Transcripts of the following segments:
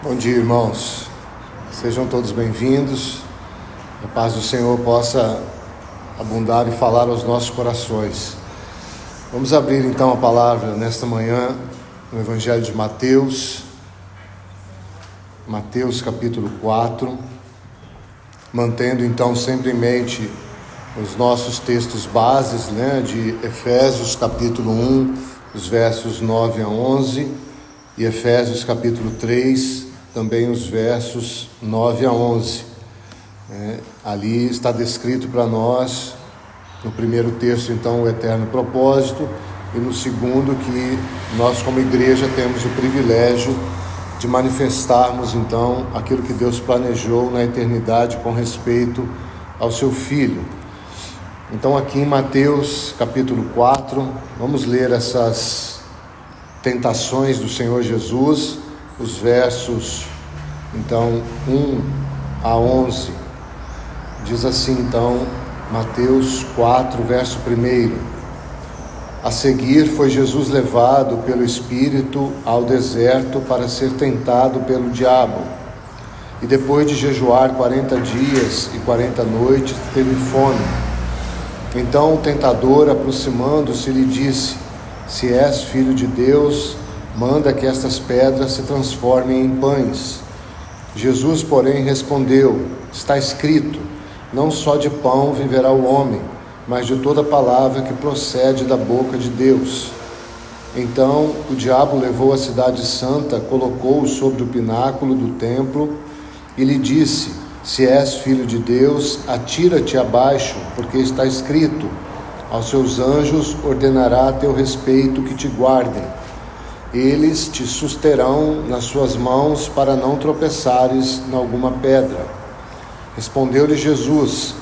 Bom dia, irmãos. Sejam todos bem-vindos. A paz do Senhor possa abundar e falar aos nossos corações. Vamos abrir então a palavra nesta manhã no Evangelho de Mateus, capítulo 4, mantendo então sempre em mente os nossos textos bases, de Efésios capítulo 1, os versos 9 a 11, e Efésios capítulo 3, também os versos 9 a 11. Ali está descrito para nós, no primeiro texto, então, o eterno propósito, e no segundo, que nós, como igreja, temos o privilégio de manifestarmos, então, aquilo que Deus planejou na eternidade com respeito ao seu Filho. Então, aqui em Mateus, capítulo 4, vamos ler essas tentações do Senhor Jesus, os versos, então, 1 a 11. Diz assim, então, Mateus 4, verso 1. A seguir foi Jesus levado pelo Espírito ao deserto para ser tentado pelo diabo. E depois de jejuar 40 dias e 40 noites, teve fome. Então o tentador, aproximando-se, lhe disse: Se és filho de Deus, manda que estas pedras se transformem em pães. Jesus, porém, respondeu: Está escrito, não só de pão viverá o homem, mas de toda palavra que procede da boca de Deus. Então o diabo levou a cidade santa, colocou-o sobre o pináculo do templo e lhe disse: Se és filho de Deus, atira-te abaixo, porque está escrito: Aos seus anjos ordenará a teu respeito que te guardem. Eles te susterão nas suas mãos para não tropeçares em alguma pedra. Respondeu-lhe Jesus: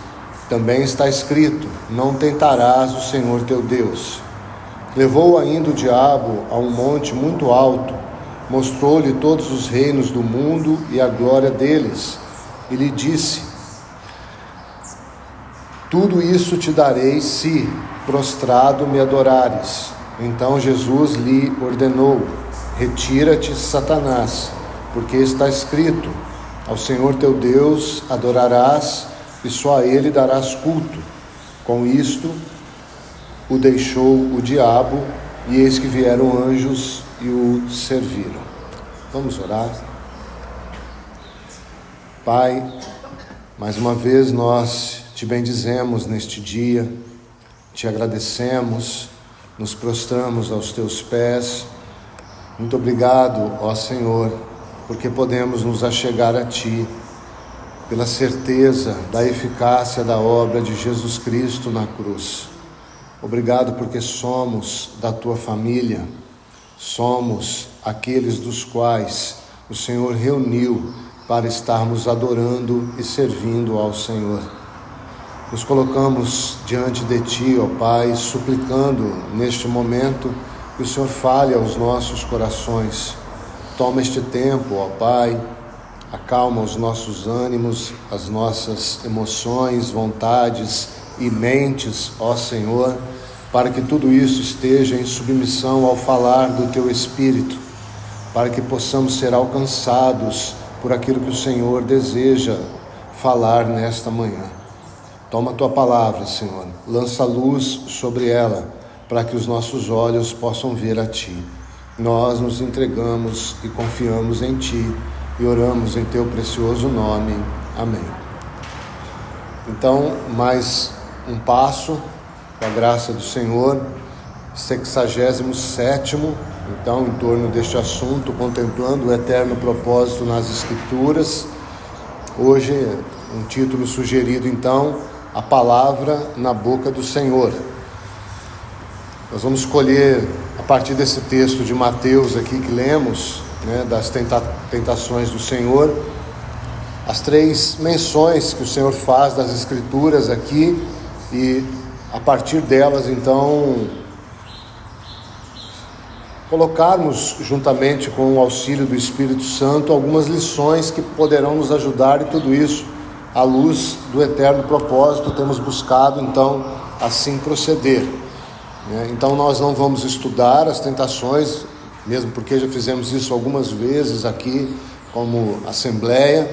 Também está escrito: Não tentarás o Senhor teu Deus. Levou ainda o diabo a um monte muito alto, mostrou-lhe todos os reinos do mundo e a glória deles, e lhe disse: Tudo isso te darei se, prostrado, me adorares. Então Jesus lhe ordenou: Retira-te, Satanás, porque está escrito: Ao Senhor teu Deus adorarás e só a Ele darás culto. Com isto o deixou o diabo, e eis que vieram anjos e o serviram. Vamos orar. Pai, mais uma vez nós te bendizemos neste dia, te agradecemos, nos prostramos aos teus pés. Muito obrigado, ó Senhor, porque podemos nos achegar a ti, pela certeza da eficácia da obra de Jesus Cristo na cruz. Obrigado porque somos da tua família, somos aqueles dos quais o Senhor reuniu para estarmos adorando e servindo ao Senhor. Nos colocamos diante de ti, ó Pai, suplicando neste momento que o Senhor fale aos nossos corações. Toma este tempo, ó Pai, acalma os nossos ânimos, as nossas emoções, vontades e mentes, ó Senhor, para que tudo isso esteja em submissão ao falar do Teu Espírito, para que possamos ser alcançados por aquilo que o Senhor deseja falar nesta manhã. Toma a Tua palavra, Senhor, lança luz sobre ela, para que os nossos olhos possam ver a Ti. Nós nos entregamos e confiamos em Ti e oramos em Teu precioso nome. Amém. Então, mais um passo, com a graça do Senhor, 67º, então, em torno deste assunto, contemplando o eterno propósito nas Escrituras. Hoje, um título sugerido, então, a palavra na boca do Senhor. Nós vamos escolher, a partir desse texto de Mateus aqui que lemos, das tentações do Senhor, as 3 menções que o Senhor faz das Escrituras aqui, e a partir delas, então, colocarmos, juntamente com o auxílio do Espírito Santo, algumas lições que poderão nos ajudar, e tudo isso à luz do eterno propósito. Temos buscado, então, assim proceder. Então nós não vamos estudar as tentações, mesmo porque já fizemos isso algumas vezes aqui como assembleia,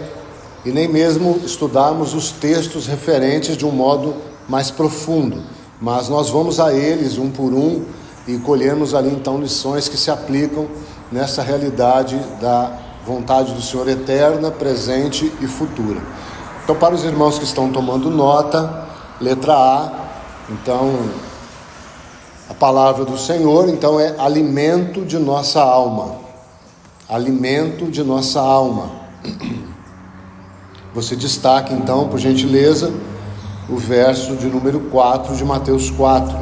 e nem mesmo estudarmos os textos referentes de um modo mais profundo, mas nós vamos a eles um por um e colhemos ali então lições que se aplicam nessa realidade da vontade do Senhor eterna, presente e futura. Então, para os irmãos que estão tomando nota, letra A, então a palavra do Senhor então é alimento de nossa alma. Alimento de nossa alma. Você destaca então, por gentileza, o verso de número 4 de Mateus 4.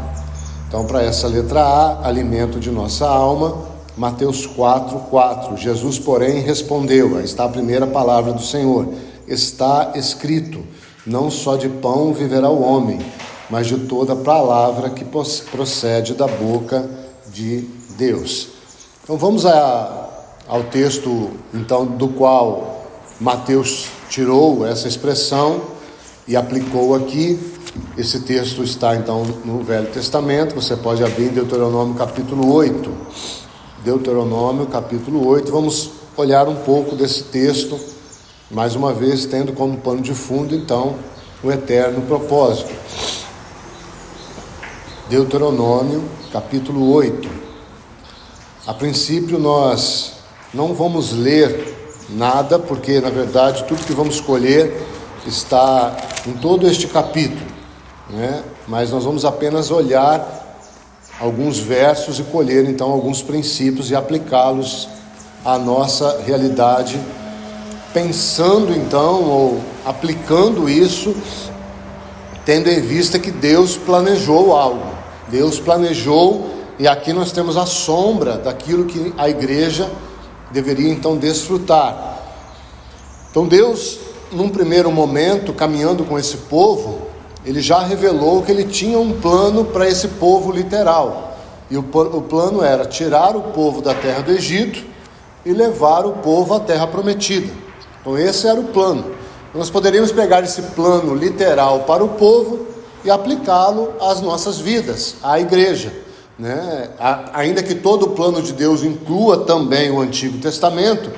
Então, para essa letra A, alimento de nossa alma, Mateus 4, 4. Jesus, porém, respondeu, aí está a primeira palavra do Senhor, está escrito, não só de pão viverá o homem, mas de toda palavra que procede da boca de Deus. Então, vamos ao texto, então, do qual Mateus tirou essa expressão e aplicou aqui. Esse texto está então no Velho Testamento, você pode abrir em Deuteronômio capítulo 8. Deuteronômio capítulo 8, vamos olhar um pouco desse texto, mais uma vez tendo como pano de fundo então o eterno propósito. Deuteronômio capítulo 8. A princípio nós não vamos ler nada, porque na verdade tudo que vamos escolher está em todo este capítulo, né? Mas nós vamos apenas olhar alguns versos e colher então alguns princípios e aplicá-los à nossa realidade, pensando então ou aplicando isso, tendo em vista que Deus planejou algo. Deus planejou, e aqui nós temos a sombra daquilo que a igreja deveria então desfrutar. Então Deus, num primeiro momento, caminhando com esse povo, ele já revelou que ele tinha um plano para esse povo literal, e o plano era tirar o povo da terra do Egito e levar o povo à terra prometida. Então esse era o plano. Nós poderíamos pegar esse plano literal para o povo e aplicá-lo às nossas vidas, à igreja, né? Ainda que todo o plano de Deus inclua também o Antigo Testamento,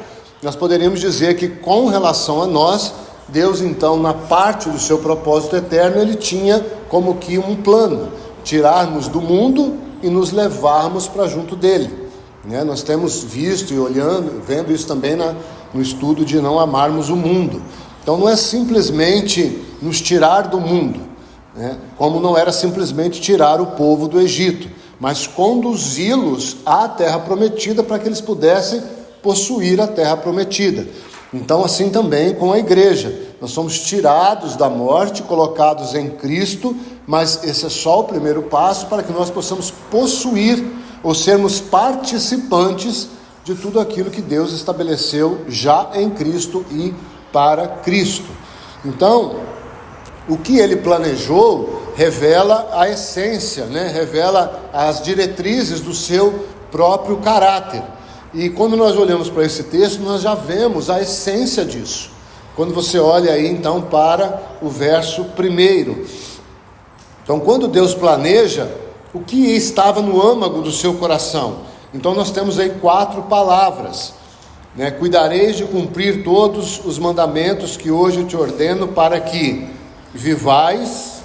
nós poderíamos dizer que com relação a nós, Deus então, na parte do seu propósito eterno, ele tinha como que um plano, tirarmos do mundo e nos levarmos para junto dele, né? Nós temos visto e vendo isso também no estudo de não amarmos o mundo. Então não é simplesmente nos tirar do mundo, né? Como não era simplesmente tirar o povo do Egito, mas conduzi-los à terra prometida para que eles pudessem possuir a terra prometida. Então assim também com a igreja, nós somos tirados da morte, colocados em Cristo, mas esse é só o primeiro passo para que nós possamos possuir ou sermos participantes de tudo aquilo que Deus estabeleceu já em Cristo e para Cristo. Então, o que ele planejou revela a essência, né? Revela as diretrizes do seu próprio caráter. E quando nós olhamos para esse texto, nós já vemos a essência disso. Quando você olha aí então para o verso 1. Então, quando Deus planeja, o que estava no âmago do seu coração? Então nós temos aí 4 palavras, né? Cuidareis de cumprir todos os mandamentos que hoje te ordeno, para que vivais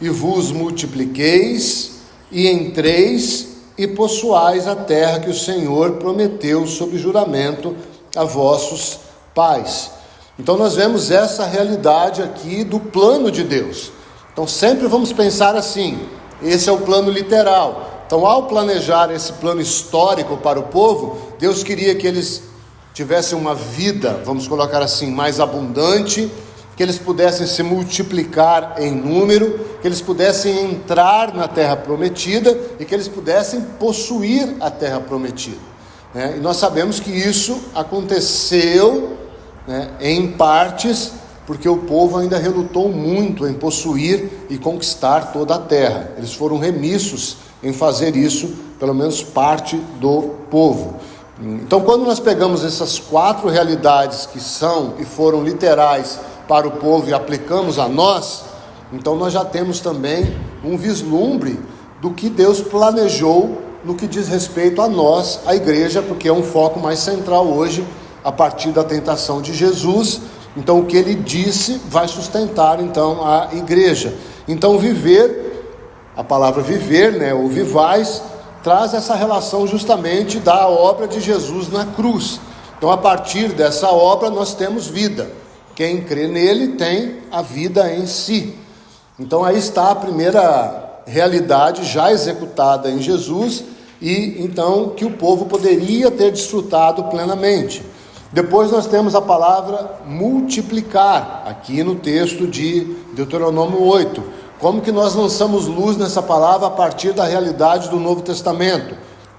e vos multipliqueis e entreis e possuais a terra que o Senhor prometeu sob juramento a vossos pais. Então nós vemos essa realidade aqui do plano de Deus. Então sempre vamos pensar assim, esse é o plano literal. Então ao planejar esse plano histórico para o povo, Deus queria que eles tivessem uma vida, vamos colocar assim, mais abundante, que eles pudessem se multiplicar em número, que eles pudessem entrar na terra prometida e que eles pudessem possuir a terra prometida, né? E nós sabemos que isso aconteceu, né, em partes, porque o povo ainda relutou muito em possuir e conquistar toda a terra. Eles foram remissos em fazer isso, pelo menos parte do povo. Então, quando nós pegamos essas 4 realidades que são e foram literais para o povo e aplicamos a nós, então nós já temos também um vislumbre do que Deus planejou no que diz respeito a nós, a igreja, porque é um foco mais central hoje a partir da tentação de Jesus. Então o que ele disse vai sustentar então a igreja. Então viver, a palavra viver, né, ou vivais, traz essa relação justamente da obra de Jesus na cruz. Então a partir dessa obra nós temos vida. Quem crê nele tem a vida em si. Então aí está a primeira realidade já executada em Jesus, e então que o povo poderia ter desfrutado plenamente. Depois nós temos a palavra multiplicar, aqui no texto de Deuteronômio 8. Como que nós lançamos luz nessa palavra a partir da realidade do Novo Testamento?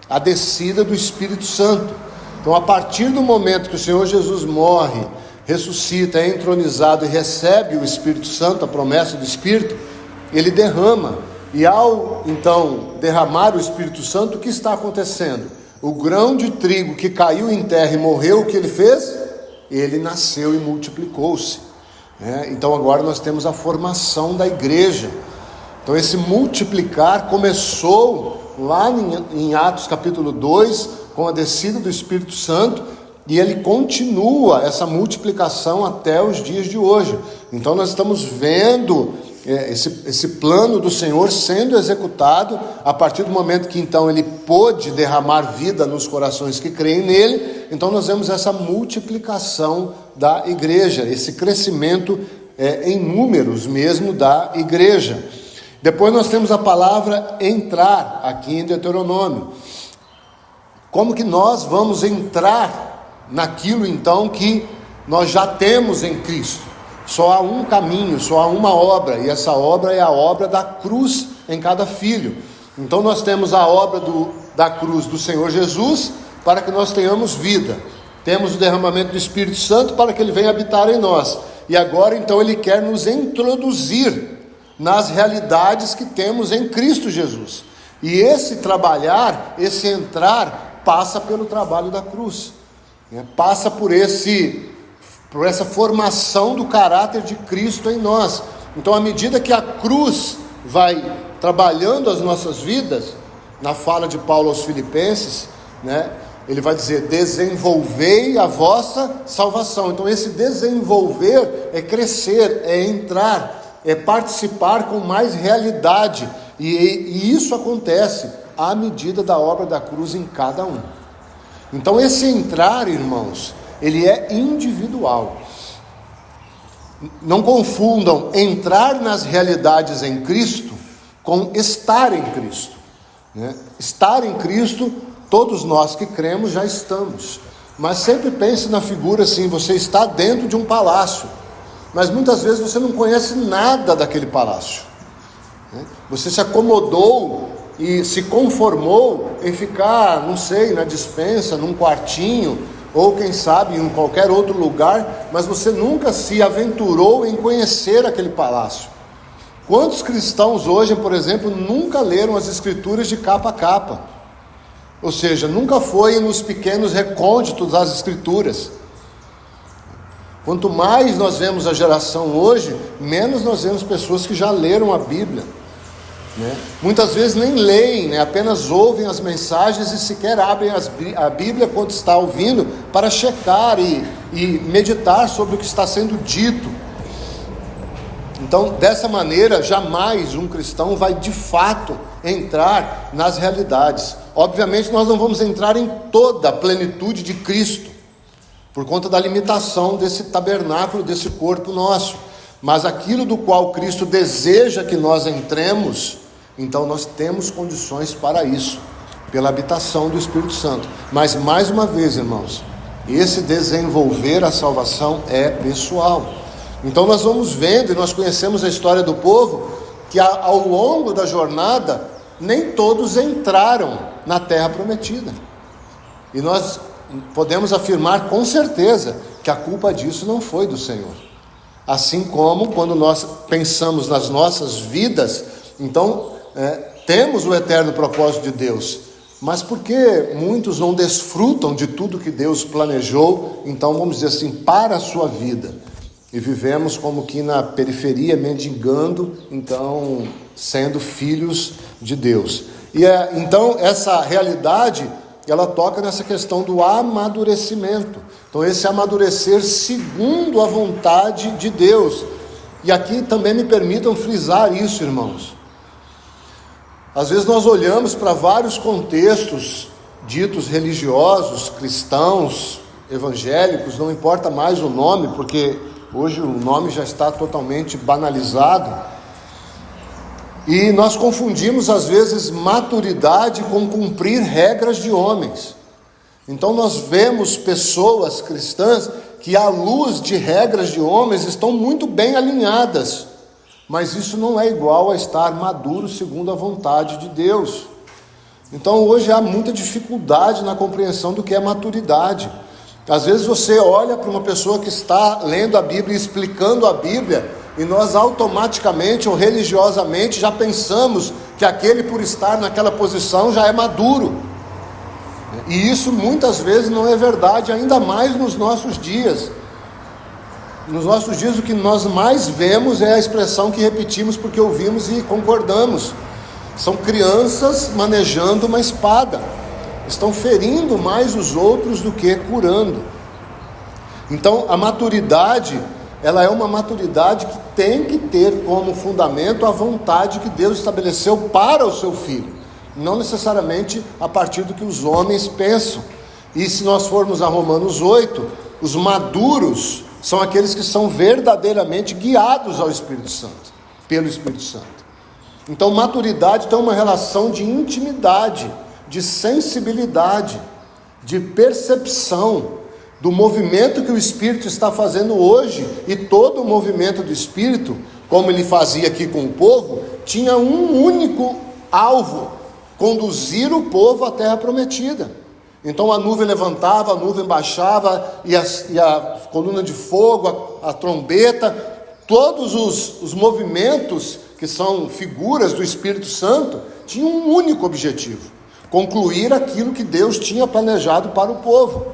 A descida do Espírito Santo. Então, a partir do momento que o Senhor Jesus morre, ressuscita, é entronizado e recebe o Espírito Santo, a promessa do Espírito, ele derrama. E ao, então, derramar o Espírito Santo, o que está acontecendo? O grão de trigo que caiu em terra e morreu, o que ele fez? Ele nasceu e multiplicou-se. Então agora nós temos a formação da igreja. Então esse multiplicar começou lá em Atos capítulo 2, com a descida do Espírito Santo, e ele continua essa multiplicação até os dias de hoje. Então nós estamos vendo esse plano do Senhor sendo executado a partir do momento que então ele pôde derramar vida nos corações que creem nele. Então nós vemos essa multiplicação da igreja, esse crescimento em números mesmo da igreja. Depois nós temos a palavra entrar aqui em Deuteronômio. Como que nós vamos entrar naquilo então que nós já temos em Cristo? Só há um caminho, só há uma obra, e essa obra é a obra da cruz em cada filho. Então nós temos a obra da cruz do Senhor Jesus, para que nós tenhamos vida. Temos o derramamento do Espírito Santo para que ele venha habitar em nós. E agora então ele quer nos introduzir nas realidades que temos em Cristo Jesus. E esse trabalhar, esse entrar, passa pelo trabalho da cruz, passa por essa formação do caráter de Cristo em nós. Então, à medida que a cruz vai trabalhando as nossas vidas, na fala de Paulo aos Filipenses, ele vai dizer: desenvolvei a vossa salvação. Então esse desenvolver é crescer, é entrar, é participar com mais realidade, e isso acontece à medida da obra da cruz em cada um. Então esse entrar, irmãos, ele é individual. Não confundam entrar nas realidades em Cristo com estar em Cristo, Estar em Cristo, todos nós que cremos já estamos. Mas sempre pense na figura assim: você está dentro de um palácio, mas muitas vezes você não conhece nada daquele palácio. Você se acomodou e se conformou em ficar, não sei, na despensa, num quartinho, ou quem sabe em qualquer outro lugar, mas você nunca se aventurou em conhecer aquele palácio. Quantos cristãos hoje, por exemplo, nunca leram as escrituras de capa a capa? Ou seja, nunca foi nos pequenos recônditos das escrituras. Quanto mais nós vemos a geração hoje, menos nós vemos pessoas que já leram a Bíblia. Muitas vezes nem leem, apenas ouvem as mensagens e sequer abrem a Bíblia quando está ouvindo, para checar e meditar sobre o que está sendo dito. Então, dessa maneira, jamais um cristão vai de fato entrar nas realidades. Obviamente nós não vamos entrar em toda a plenitude de Cristo, por conta da limitação desse tabernáculo, desse corpo nosso. Mas aquilo do qual Cristo deseja que nós entremos, então nós temos condições para isso, pela habitação do Espírito Santo. Mas mais uma vez, irmãos, esse desenvolver a salvação é pessoal. Então nós vamos vendo, e nós conhecemos a história do povo, que ao longo da jornada, nem todos entraram na terra prometida. E nós podemos afirmar com certeza que a culpa disso não foi do Senhor. Assim como quando nós pensamos nas nossas vidas, então temos o eterno propósito de Deus, mas porque muitos não desfrutam de tudo que Deus planejou, então vamos dizer assim, para a sua vida, e vivemos como que na periferia, mendigando, então sendo filhos de Deus. E então essa realidade ela toca nessa questão do amadurecimento. Então, esse amadurecer segundo a vontade de Deus. E aqui também me permitam frisar isso, irmãos. Às vezes nós olhamos para vários contextos ditos religiosos, cristãos, evangélicos, não importa mais o nome, porque hoje o nome já está totalmente banalizado. E nós confundimos às vezes maturidade com cumprir regras de homens. Então nós vemos pessoas cristãs que à luz de regras de homens estão muito bem alinhadas, mas isso não é igual a estar maduro segundo a vontade de Deus. Então hoje há muita dificuldade na compreensão do que é maturidade. Às vezes você olha para uma pessoa que está lendo a Bíblia, explicando a Bíblia, e nós automaticamente ou religiosamente já pensamos que aquele, por estar naquela posição, já é maduro. E isso muitas vezes não é verdade, ainda mais nos nossos dias. Nos nossos dias o que nós mais vemos é a expressão que repetimos porque ouvimos e concordamos. São crianças manejando uma espada, estão ferindo mais os outros do que curando. Então a maturidade, ela é uma maturidade que tem que ter como fundamento a vontade que Deus estabeleceu para o seu filho, não necessariamente a partir do que os homens pensam. E se nós formos a Romanos 8, os maduros são aqueles que são verdadeiramente guiados ao Espírito Santo, pelo Espírito Santo. Então maturidade tem uma relação de intimidade, de sensibilidade, de percepção do movimento que o Espírito está fazendo hoje. E todo o movimento do Espírito, como ele fazia aqui com o povo, tinha um único alvo: conduzir o povo à terra prometida. Então a nuvem levantava, a nuvem baixava, e a coluna de fogo, a trombeta, todos os movimentos que são figuras do Espírito Santo, tinham um único objetivo: concluir aquilo que Deus tinha planejado para o povo.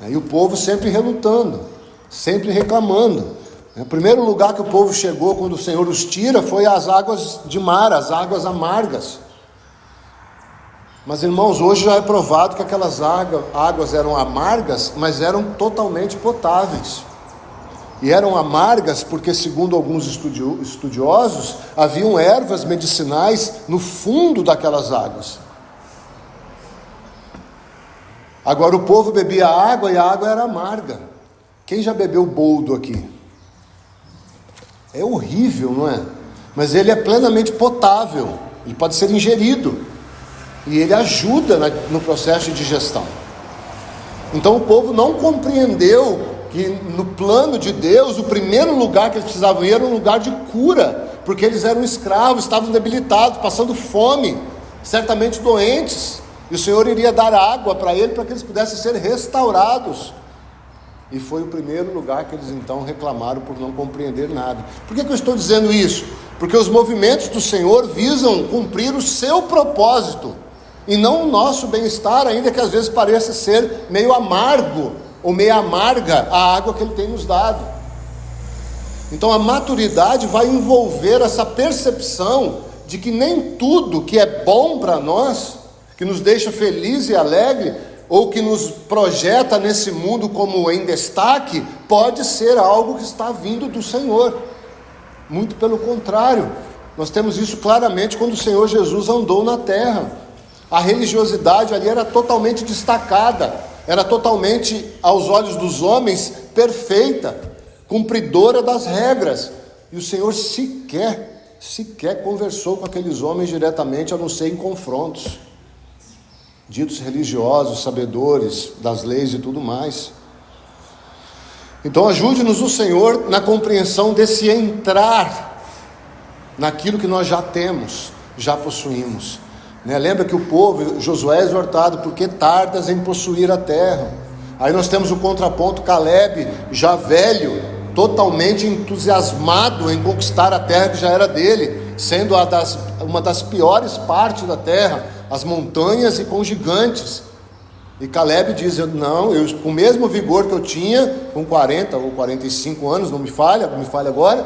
E o povo sempre relutando, sempre reclamando. O primeiro lugar que o povo chegou quando o Senhor os tira foi as águas de mar, as águas amargas. Mas, irmãos, hoje já é provado que aquelas águas eram amargas, mas eram totalmente potáveis. E eram amargas porque, segundo alguns estudiosos, haviam ervas medicinais no fundo daquelas águas. Agora o povo bebia água e a água era amarga. Quem já bebeu boldo aqui? É horrível, não é? Mas ele é plenamente potável, ele pode ser ingerido, e ele ajuda no processo de digestão. Então o povo não compreendeu que no plano de Deus, o primeiro lugar que eles precisavam ir era um lugar de cura, porque eles eram escravos, estavam debilitados, passando fome, certamente doentes, e o Senhor iria dar água para eles, para que eles pudessem ser restaurados. E foi o primeiro lugar que eles então reclamaram por não compreender nada. Por que eu estou dizendo isso? Porque os movimentos do Senhor visam cumprir o seu propósito, e não o nosso bem-estar, ainda que às vezes pareça ser meio amargo, ou meio amarga a água que Ele tem nos dado. Então a maturidade vai envolver essa percepção de que nem tudo que é bom para nós, que nos deixa feliz e alegre, ou que nos projeta nesse mundo como em destaque, pode ser algo que está vindo do Senhor. Muito pelo contrário, nós temos isso claramente quando o Senhor Jesus andou na terra. A religiosidade ali era totalmente destacada, era totalmente, aos olhos dos homens, perfeita, cumpridora das regras, e o Senhor sequer conversou com aqueles homens diretamente, a não ser em confrontos, ditos religiosos, sabedores das leis e tudo mais. Então ajude-nos o Senhor na compreensão desse entrar naquilo que nós já temos, já possuímos. Lembra que o povo, Josué é exortado: porque tardas em possuir a terra. Aí nós temos o contraponto, Caleb, já velho, totalmente entusiasmado em conquistar a terra que já era dele, sendo uma das piores partes da terra, as montanhas e com gigantes. E Caleb diz: não, eu com o mesmo vigor que eu tinha, com 40 ou 45 anos, não me falha agora,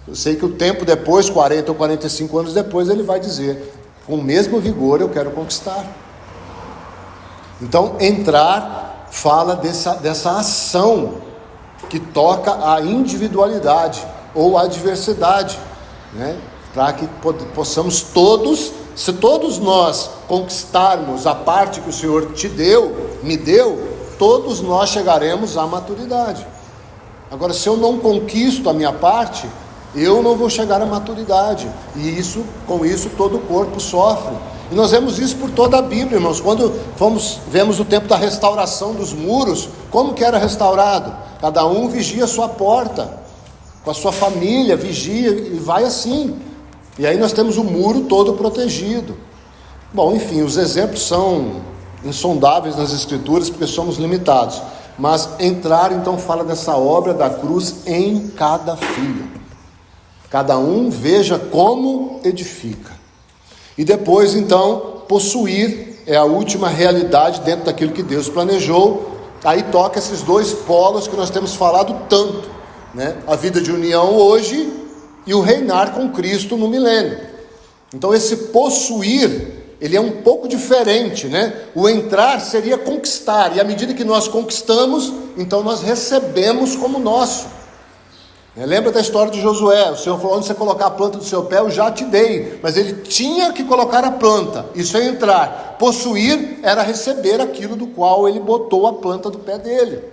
eu sei que o tempo depois, 40 ou 45 anos depois, ele vai dizer: com o mesmo vigor eu quero conquistar. Então, entrar fala dessa ação que toca a individualidade ou a diversidade, né? Para que possamos todos, se todos nós conquistarmos a parte que o Senhor te deu, me deu, todos nós chegaremos à maturidade. Agora, se eu não conquisto a minha parte, eu não vou chegar à maturidade, e com isso todo o corpo sofre. E nós vemos isso por toda a Bíblia, irmãos. Quando vemos o tempo da restauração dos muros, como que era restaurado? Cada um vigia a sua porta, com a sua família, vigia, e vai assim. E aí nós temos o muro todo protegido. Bom, enfim, os exemplos são insondáveis nas Escrituras, porque somos limitados. Mas entrar, então, fala dessa obra da cruz em cada filho. Cada um veja como edifica. E depois, então, possuir é a última realidade dentro daquilo que Deus planejou. Aí toca esses dois polos que nós temos falado tanto, né? A vida de união hoje e o reinar com Cristo no milênio. Então esse possuir, ele é um pouco diferente, né? O entrar seria conquistar, e à medida que nós conquistamos, então nós recebemos como nosso. Lembra da história de Josué? O Senhor falou: onde você colocar a planta do seu pé, eu já te dei. Mas ele tinha que colocar a planta, isso é entrar. Possuir era receber aquilo do qual ele botou a planta do pé dele.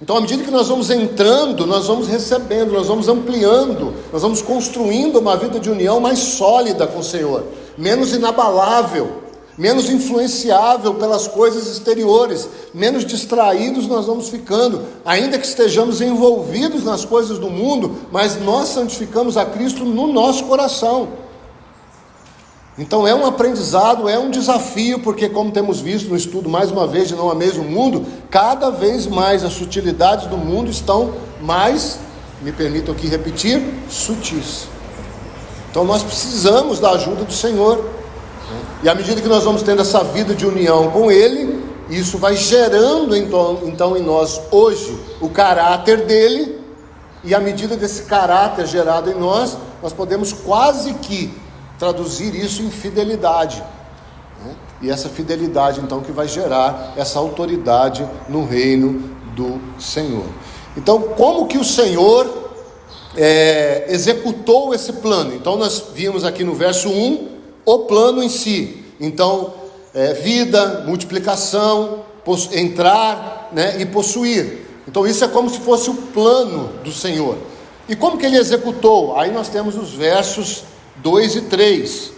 Então, à medida que nós vamos entrando, nós vamos recebendo, nós vamos ampliando, nós vamos construindo uma vida de união mais sólida com o Senhor, menos inabalável, menos influenciável pelas coisas exteriores, menos distraídos nós vamos ficando, ainda que estejamos envolvidos nas coisas do mundo, mas nós santificamos a Cristo no nosso coração. Então é um aprendizado, é um desafio, porque como temos visto no estudo mais uma vez de Não Ameis o Mundo, cada vez mais as sutilidades do mundo estão mais, me permitam aqui repetir, sutis. Então nós precisamos da ajuda do Senhor, e à medida que nós vamos tendo essa vida de união com Ele, isso vai gerando então em nós hoje o caráter dele, e à medida desse caráter gerado em nós podemos quase que traduzir isso em fidelidade, né? E essa fidelidade então que vai gerar essa autoridade no reino do Senhor. Então, como que o Senhor executou esse plano? Então nós vimos aqui no verso 1 o plano em si. Então vida, multiplicação, entrar, né, e possuir. Então isso é como se fosse o plano do Senhor. E como que ele executou? Aí nós temos os versos 2 e 3,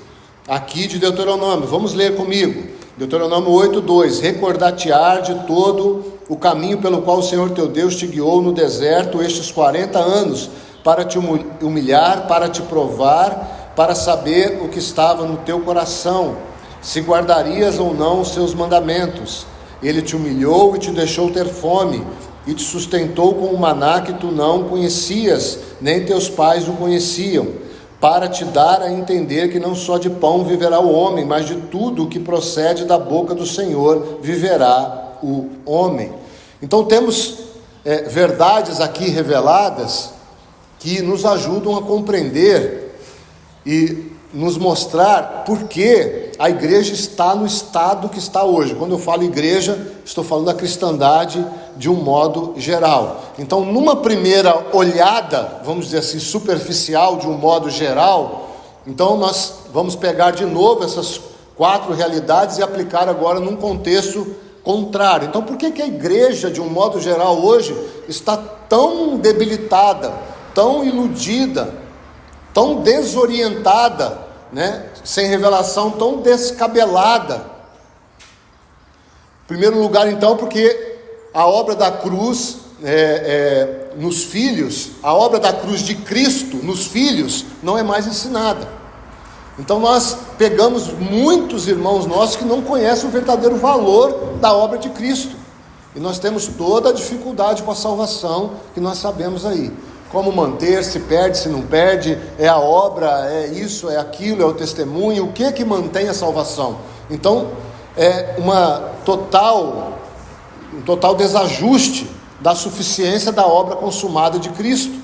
aqui de Deuteronômio. Vamos ler comigo, Deuteronômio 8:2. Recordar-te-á de todo o caminho pelo qual o Senhor teu Deus te guiou no deserto estes 40 anos, para te humilhar, para te provar, para saber o que estava no teu coração, se guardarias ou não os seus mandamentos. Ele te humilhou e te deixou ter fome, e te sustentou com o maná que tu não conhecias, nem teus pais o conheciam, para te dar a entender que não só de pão viverá o homem, mas de tudo o que procede da boca do Senhor viverá o homem. Então temos verdades aqui reveladas que nos ajudam a compreender e nos mostrar por que a igreja está no estado que está hoje. Quando eu falo igreja, estou falando da cristandade de um modo geral. Então, numa primeira olhada, vamos dizer assim, superficial, de um modo geral, então nós vamos pegar de novo essas 4 realidades e aplicar agora num contexto contrário. Então, por que a igreja, de um modo geral, hoje, está tão debilitada, tão iludida, tão desorientada, né? Sem revelação, tão descabelada? Em primeiro lugar, então, porque a obra da cruz nos filhos, a obra da cruz de Cristo nos filhos, não é mais ensinada. Então nós pegamos muitos irmãos nossos que não conhecem o verdadeiro valor da obra de Cristo, e nós temos toda a dificuldade com a salvação, que nós sabemos aí. Como manter, se perde, se não perde, é a obra, é isso, é aquilo, é o testemunho, o que mantém a salvação? Então, é um total desajuste da suficiência da obra consumada de Cristo.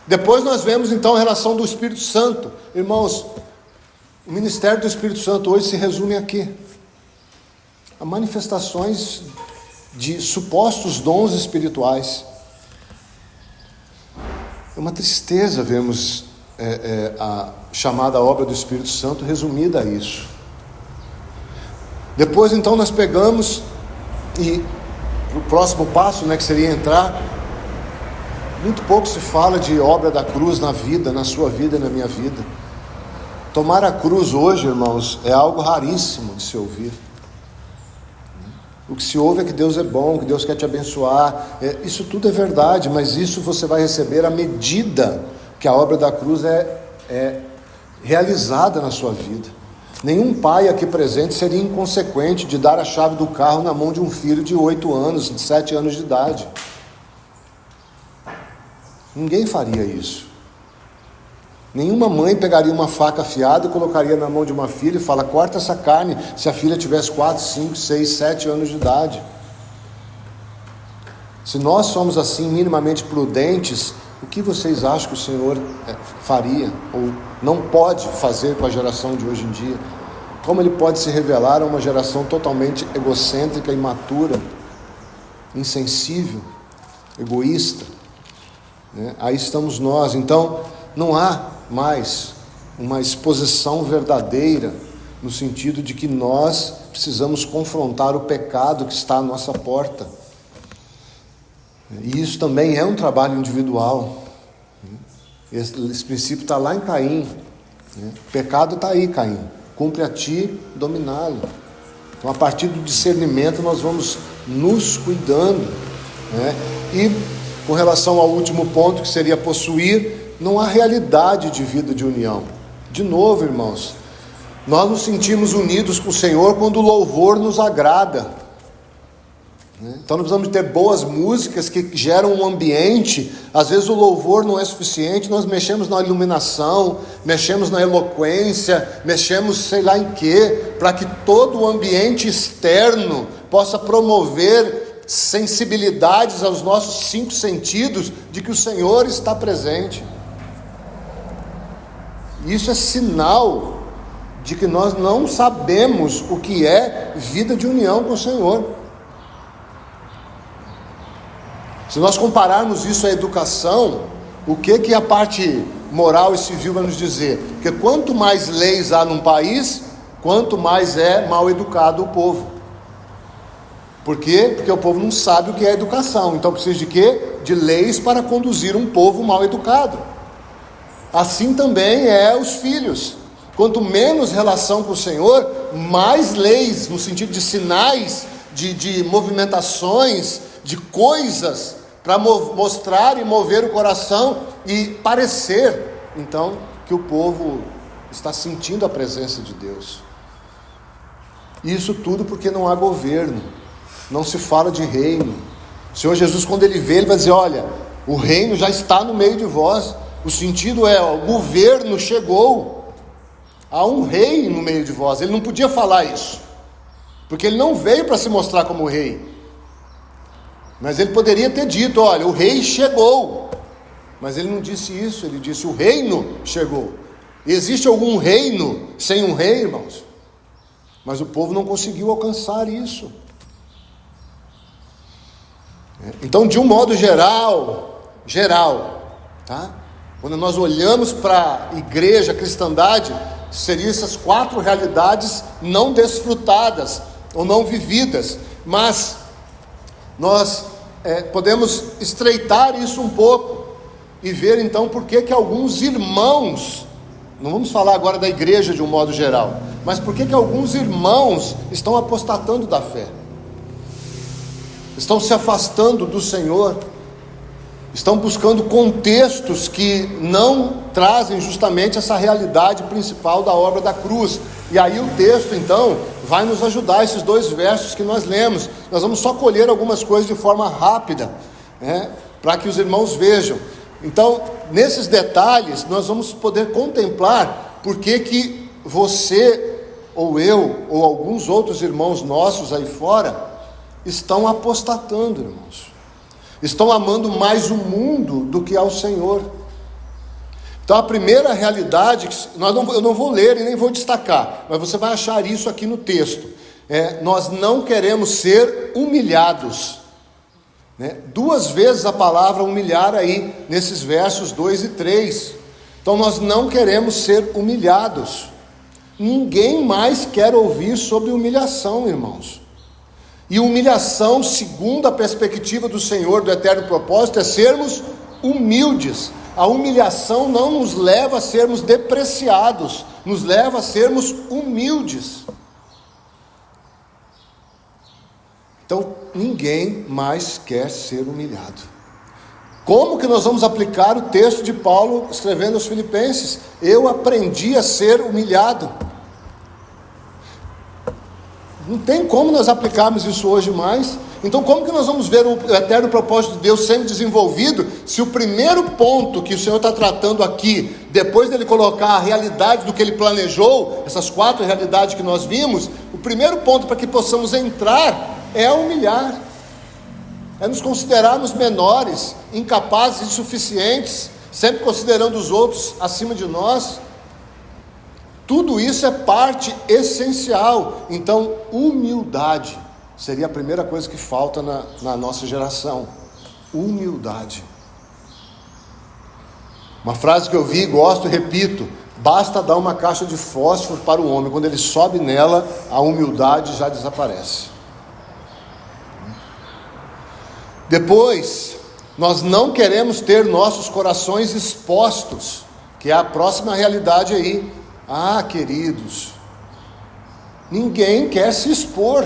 Depois nós vemos então a relação do Espírito Santo. Irmãos, o ministério do Espírito Santo hoje se resume aqui. a manifestações de supostos dons espirituais. É uma tristeza vermos a chamada obra do Espírito Santo resumida a isso. Depois então nós pegamos e o próximo passo, que seria entrar. Muito pouco se fala de obra da cruz na vida, na sua vida e na minha vida. Tomar a cruz hoje, irmãos, é algo raríssimo de se ouvir. O que se ouve é que Deus é bom, que Deus quer te abençoar. Isso tudo é verdade, mas isso você vai receber à medida que a obra da cruz é realizada na sua vida. Nenhum pai aqui presente seria inconsequente de dar a chave do carro na mão de um filho de 8 anos, de 7 anos de idade. Ninguém faria isso. Nenhuma mãe pegaria uma faca afiada e colocaria na mão de uma filha e fala: corta essa carne, se a filha tivesse 4, 5, 6, 7 anos de idade. Se nós somos assim minimamente prudentes, o que vocês acham que o Senhor faria ou não pode fazer com a geração de hoje em dia? Como Ele pode se revelar a uma geração totalmente egocêntrica, imatura, insensível, egoísta? Aí estamos nós. Então não há mais uma exposição verdadeira, no sentido de que nós precisamos confrontar o pecado que está à nossa porta, e isso também é um trabalho individual. Esse princípio está lá em Caim. O pecado está aí, Caim, cumpre a ti dominá-lo. Então, a partir do discernimento nós vamos nos cuidando, E com relação ao último ponto, que seria possuir, não há realidade de vida de união. De novo, irmãos, nós nos sentimos unidos com o Senhor quando o louvor nos agrada. Então nós precisamos ter boas músicas que geram um ambiente. Às vezes o louvor não é suficiente, nós mexemos na iluminação, mexemos na eloquência, mexemos sei lá em quê, para que todo o ambiente externo possa promover sensibilidades aos nossos 5 sentidos de que o Senhor está presente. Isso é sinal de que nós não sabemos o que é vida de união com o Senhor. Se nós compararmos isso à educação, o que a parte moral e civil vai nos dizer? Porque quanto mais leis há num país, quanto mais é mal educado o povo. Por quê? Porque o povo não sabe o que é educação. Então precisa de quê? De leis para conduzir um povo mal educado. Assim também é os filhos. Quanto menos relação com o Senhor, mais leis, no sentido de sinais, de movimentações, de coisas, para mostrar e mover o coração e parecer, então, que o povo está sentindo a presença de Deus. Isso tudo porque não há governo. Não se fala de reino. O Senhor Jesus, quando Ele vê, Ele vai dizer: olha, o reino já está no meio de vós. O sentido é, o governo chegou. Há um rei no meio de vós. Ele não podia falar isso, porque Ele não veio para se mostrar como rei. Mas Ele poderia ter dito: olha, o rei chegou. Mas Ele não disse isso. Ele disse: o reino chegou. E existe algum reino sem um rei, irmãos? Mas o povo não conseguiu alcançar isso. Então, de um modo geral, tá? Quando nós olhamos para a igreja, a cristandade, seriam essas 4 realidades não desfrutadas ou não vividas. Mas nós podemos estreitar isso um pouco e ver então por que alguns irmãos, não vamos falar agora da igreja de um modo geral, mas por que alguns irmãos estão apostatando da fé, estão se afastando do Senhor, estão buscando contextos que não trazem justamente essa realidade principal da obra da cruz. E aí o texto então vai nos ajudar, esses 2 versos que nós lemos. Nós vamos só colher algumas coisas de forma rápida, para que os irmãos vejam. Então, nesses detalhes, nós vamos poder contemplar por que você, ou eu, ou alguns outros irmãos nossos aí fora, estão apostatando, irmãos. Estão amando mais o mundo do que ao Senhor. Então a primeira realidade, eu não vou ler e nem vou destacar, mas você vai achar isso aqui no texto. nós não queremos ser humilhados, né? 2 vezes a palavra humilhar aí, nesses versos 2 e 3. Então nós não queremos ser humilhados. Ninguém mais quer ouvir sobre humilhação, irmãos. E humilhação, segundo a perspectiva do Senhor, do eterno propósito, é sermos humildes. A humilhação não nos leva a sermos depreciados, nos leva a sermos humildes. Então, ninguém mais quer ser humilhado. Como que nós vamos aplicar o texto de Paulo escrevendo aos Filipenses? Eu aprendi a ser humilhado. Não tem como nós aplicarmos isso hoje mais. Então como que nós vamos ver o eterno propósito de Deus sendo desenvolvido, se o primeiro ponto que o Senhor está tratando aqui, depois dele colocar a realidade do que ele planejou, essas 4 realidades que nós vimos, o primeiro ponto para que possamos entrar é humilhar, é nos considerarmos menores, incapazes, insuficientes, sempre considerando os outros acima de nós. Tudo isso é parte essencial. Então, humildade seria a primeira coisa que falta na nossa geração. Humildade. Uma frase que eu vi e gosto e repito: basta dar uma caixa de fósforo para o homem, quando ele sobe nela, a humildade já desaparece. Depois, nós não queremos ter nossos corações expostos, que é a próxima realidade aí. Ah, queridos, ninguém quer se expor.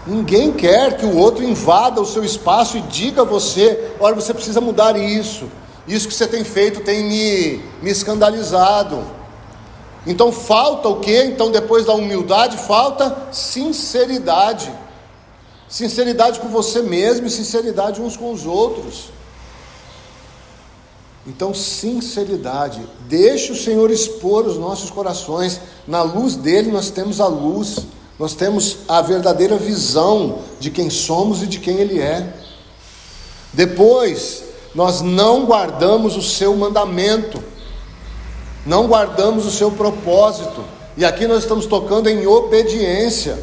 Ninguém quer que o outro invada o seu espaço e diga a você: olha, você precisa mudar isso que você tem feito tem me escandalizado. Então falta o quê? Então, depois da humildade, falta sinceridade. Sinceridade com você mesmo e sinceridade uns com os outros. Então, sinceridade. Deixe o Senhor expor os nossos corações. Na luz dele nós temos a luz, nós temos a verdadeira visão de quem somos e de quem ele é. Depois, nós não guardamos o seu mandamento, não guardamos o seu propósito. E aqui nós estamos tocando em obediência.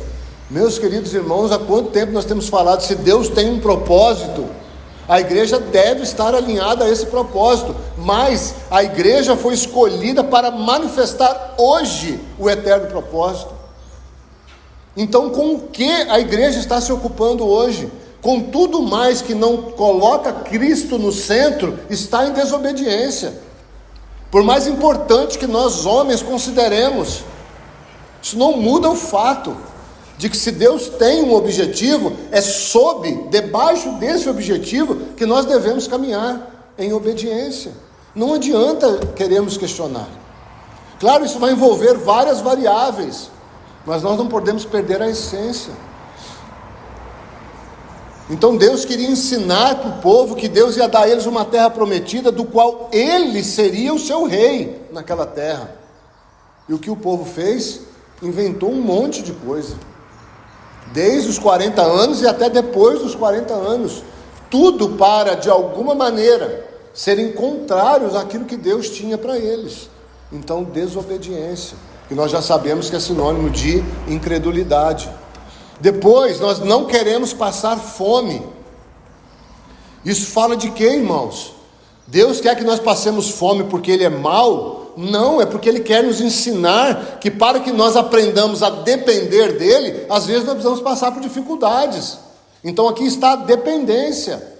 Meus queridos irmãos, há quanto tempo nós temos falado, se Deus tem um propósito, a igreja deve estar alinhada a esse propósito, mas a igreja foi escolhida para manifestar hoje o eterno propósito. Então, com o que a igreja está se ocupando hoje? Com tudo mais que não coloca Cristo no centro, está em desobediência. Por mais importante que nós homens consideremos, isso não muda o fato de que, se Deus tem um objetivo, é debaixo desse objetivo que nós devemos caminhar em obediência. Não adianta queremos questionar. Claro, isso vai envolver várias variáveis, mas nós não podemos perder a essência. Então Deus queria ensinar para o povo que Deus ia dar a eles uma terra prometida, do qual ele seria o seu rei naquela terra. E o que o povo fez? Inventou um monte de coisa, desde os 40 anos e até depois dos 40 anos, tudo para, de alguma maneira, serem contrários àquilo que Deus tinha para eles. Então, desobediência, que nós já sabemos que é sinônimo de incredulidade. Depois, nós não queremos passar fome. Isso fala de quê, irmãos? Deus quer que nós passemos fome porque Ele é mau? Não, é porque Ele quer nos ensinar que, para que nós aprendamos a depender dEle, às vezes nós precisamos passar por dificuldades. Então aqui está a dependência.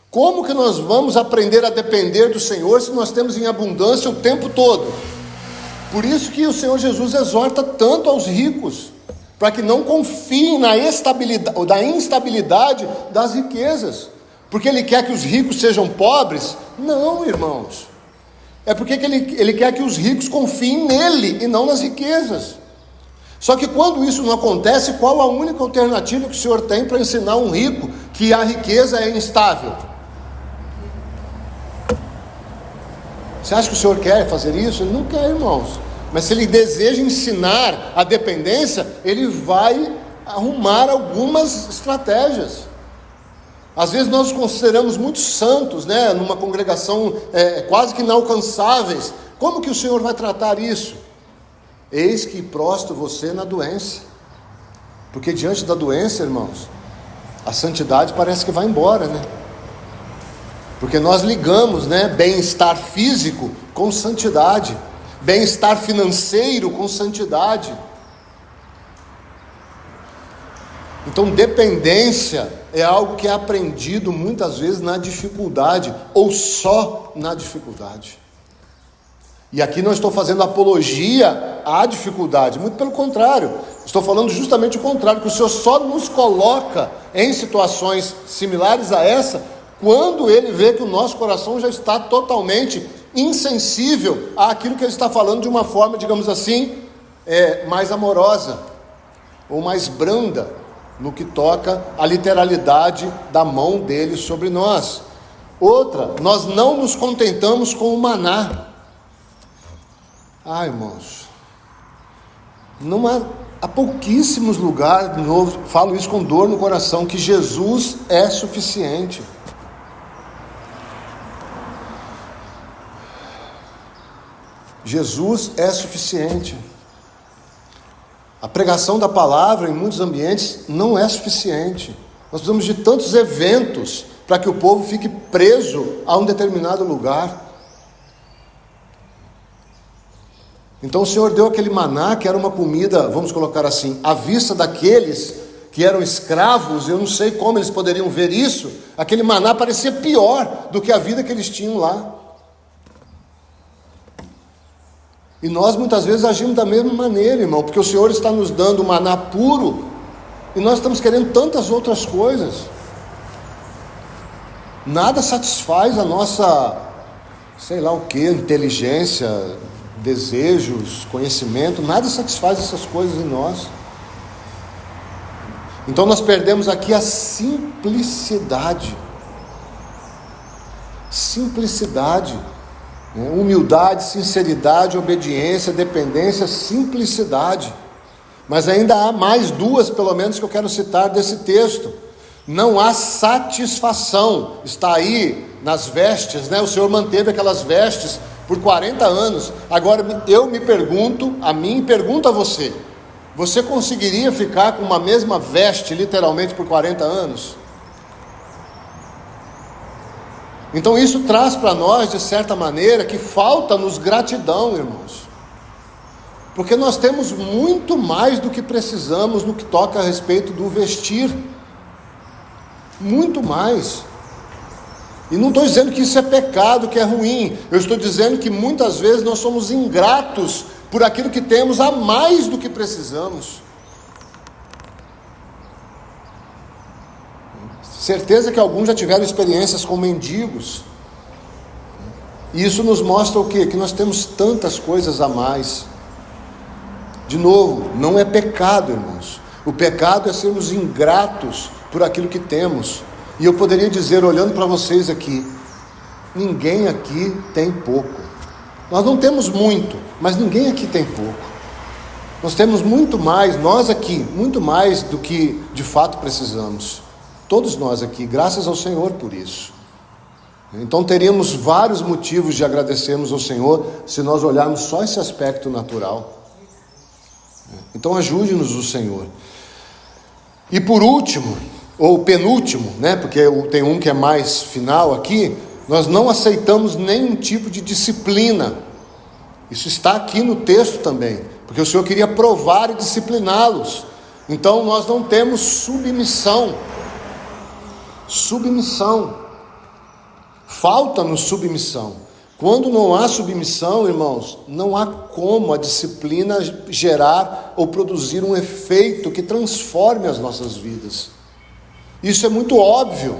Como que nós vamos aprender a depender do Senhor se nós temos em abundância o tempo todo? Por isso que o Senhor Jesus exorta tanto aos ricos, para que não confiem na instabilidade das riquezas. Porque Ele quer que os ricos sejam pobres? Não, irmãos. É porque ele quer que os ricos confiem nele e não nas riquezas. Só que quando isso não acontece, qual a única alternativa que o Senhor tem para ensinar um rico que a riqueza é instável? Você acha que o Senhor quer fazer isso? Ele não quer, irmãos. Mas se ele deseja ensinar a dependência, ele vai arrumar algumas estratégias. Às vezes nós nos consideramos muito santos, né? Numa congregação quase que inalcançáveis. Como que o Senhor vai tratar isso? eis que prostro você na doença. Porque diante da doença, irmãos, a santidade parece que vai embora, né? Porque nós ligamos, né, bem-estar físico com santidade, bem-estar financeiro com santidade. Então, dependência é algo que é aprendido muitas vezes na dificuldade, ou só na dificuldade. E aqui não estou fazendo apologia à dificuldade, muito pelo contrário, estou falando justamente o contrário, que o Senhor só nos coloca em situações similares a essa, quando Ele vê que o nosso coração já está totalmente insensível àquilo que Ele está falando de uma forma, digamos assim, mais amorosa, ou mais branda, no que toca à literalidade da mão dele sobre nós. Outra, nós não nos contentamos com o maná. Irmãos, há pouquíssimos lugares, de novo, falo isso com dor no coração, que Jesus é suficiente. Jesus é suficiente. A pregação da palavra em muitos ambientes não é suficiente. Nós precisamos de tantos eventos para que o povo fique preso a um determinado lugar. Então o Senhor deu aquele maná, que era uma comida, vamos colocar assim, à vista daqueles que eram escravos. Eu não sei como eles poderiam ver isso. Aquele maná parecia pior do que a vida que eles tinham lá. E nós muitas vezes agimos da mesma maneira, irmão, porque o Senhor está nos dando o maná puro, e nós estamos querendo tantas outras coisas. Nada satisfaz a nossa, sei lá o que, inteligência, desejos, conhecimento, nada satisfaz essas coisas em nós. Então nós perdemos aqui a simplicidade. Simplicidade. Humildade, sinceridade, obediência, dependência, simplicidade. Mas ainda há mais duas, pelo menos, que eu quero citar desse texto. Não há satisfação. Está aí nas vestes, né? O Senhor manteve aquelas vestes por 40 anos. Agora eu me pergunto, a mim pergunto a você: você conseguiria ficar com uma mesma veste literalmente por 40 anos? Então isso traz para nós, de certa maneira, que falta-nos gratidão, irmãos. Porque nós temos muito mais do que precisamos no que toca a respeito do vestir. Muito mais. E não estou dizendo que isso é pecado, que é ruim. Eu estou dizendo que muitas vezes nós somos ingratos por aquilo que temos a mais do que precisamos. Certeza que alguns já tiveram experiências com mendigos. E isso nos mostra o quê? Que nós temos tantas coisas a mais. De novo, não é pecado, irmãos. O pecado é sermos ingratos por aquilo que temos. E eu poderia dizer, olhando para vocês aqui, ninguém aqui tem pouco. Nós não temos muito, mas ninguém aqui tem pouco. Nós temos muito mais, nós aqui, muito mais do que de fato precisamos. Todos nós aqui, graças ao Senhor por isso. Então teríamos vários motivos de agradecermos ao Senhor, se nós olharmos só esse aspecto natural. Então ajude-nos o Senhor. E por último, ou penúltimo, né? Porque tem um que é mais final aqui, nós não aceitamos nenhum tipo de disciplina. Isso está aqui no texto também, porque o Senhor queria provar e discipliná-los. Então nós não temos submissão. Submissão. Falta-nos submissão. Quando não há submissão, irmãos, não há como a disciplina gerar ou produzir um efeito que transforme as nossas vidas. Isso é muito óbvio.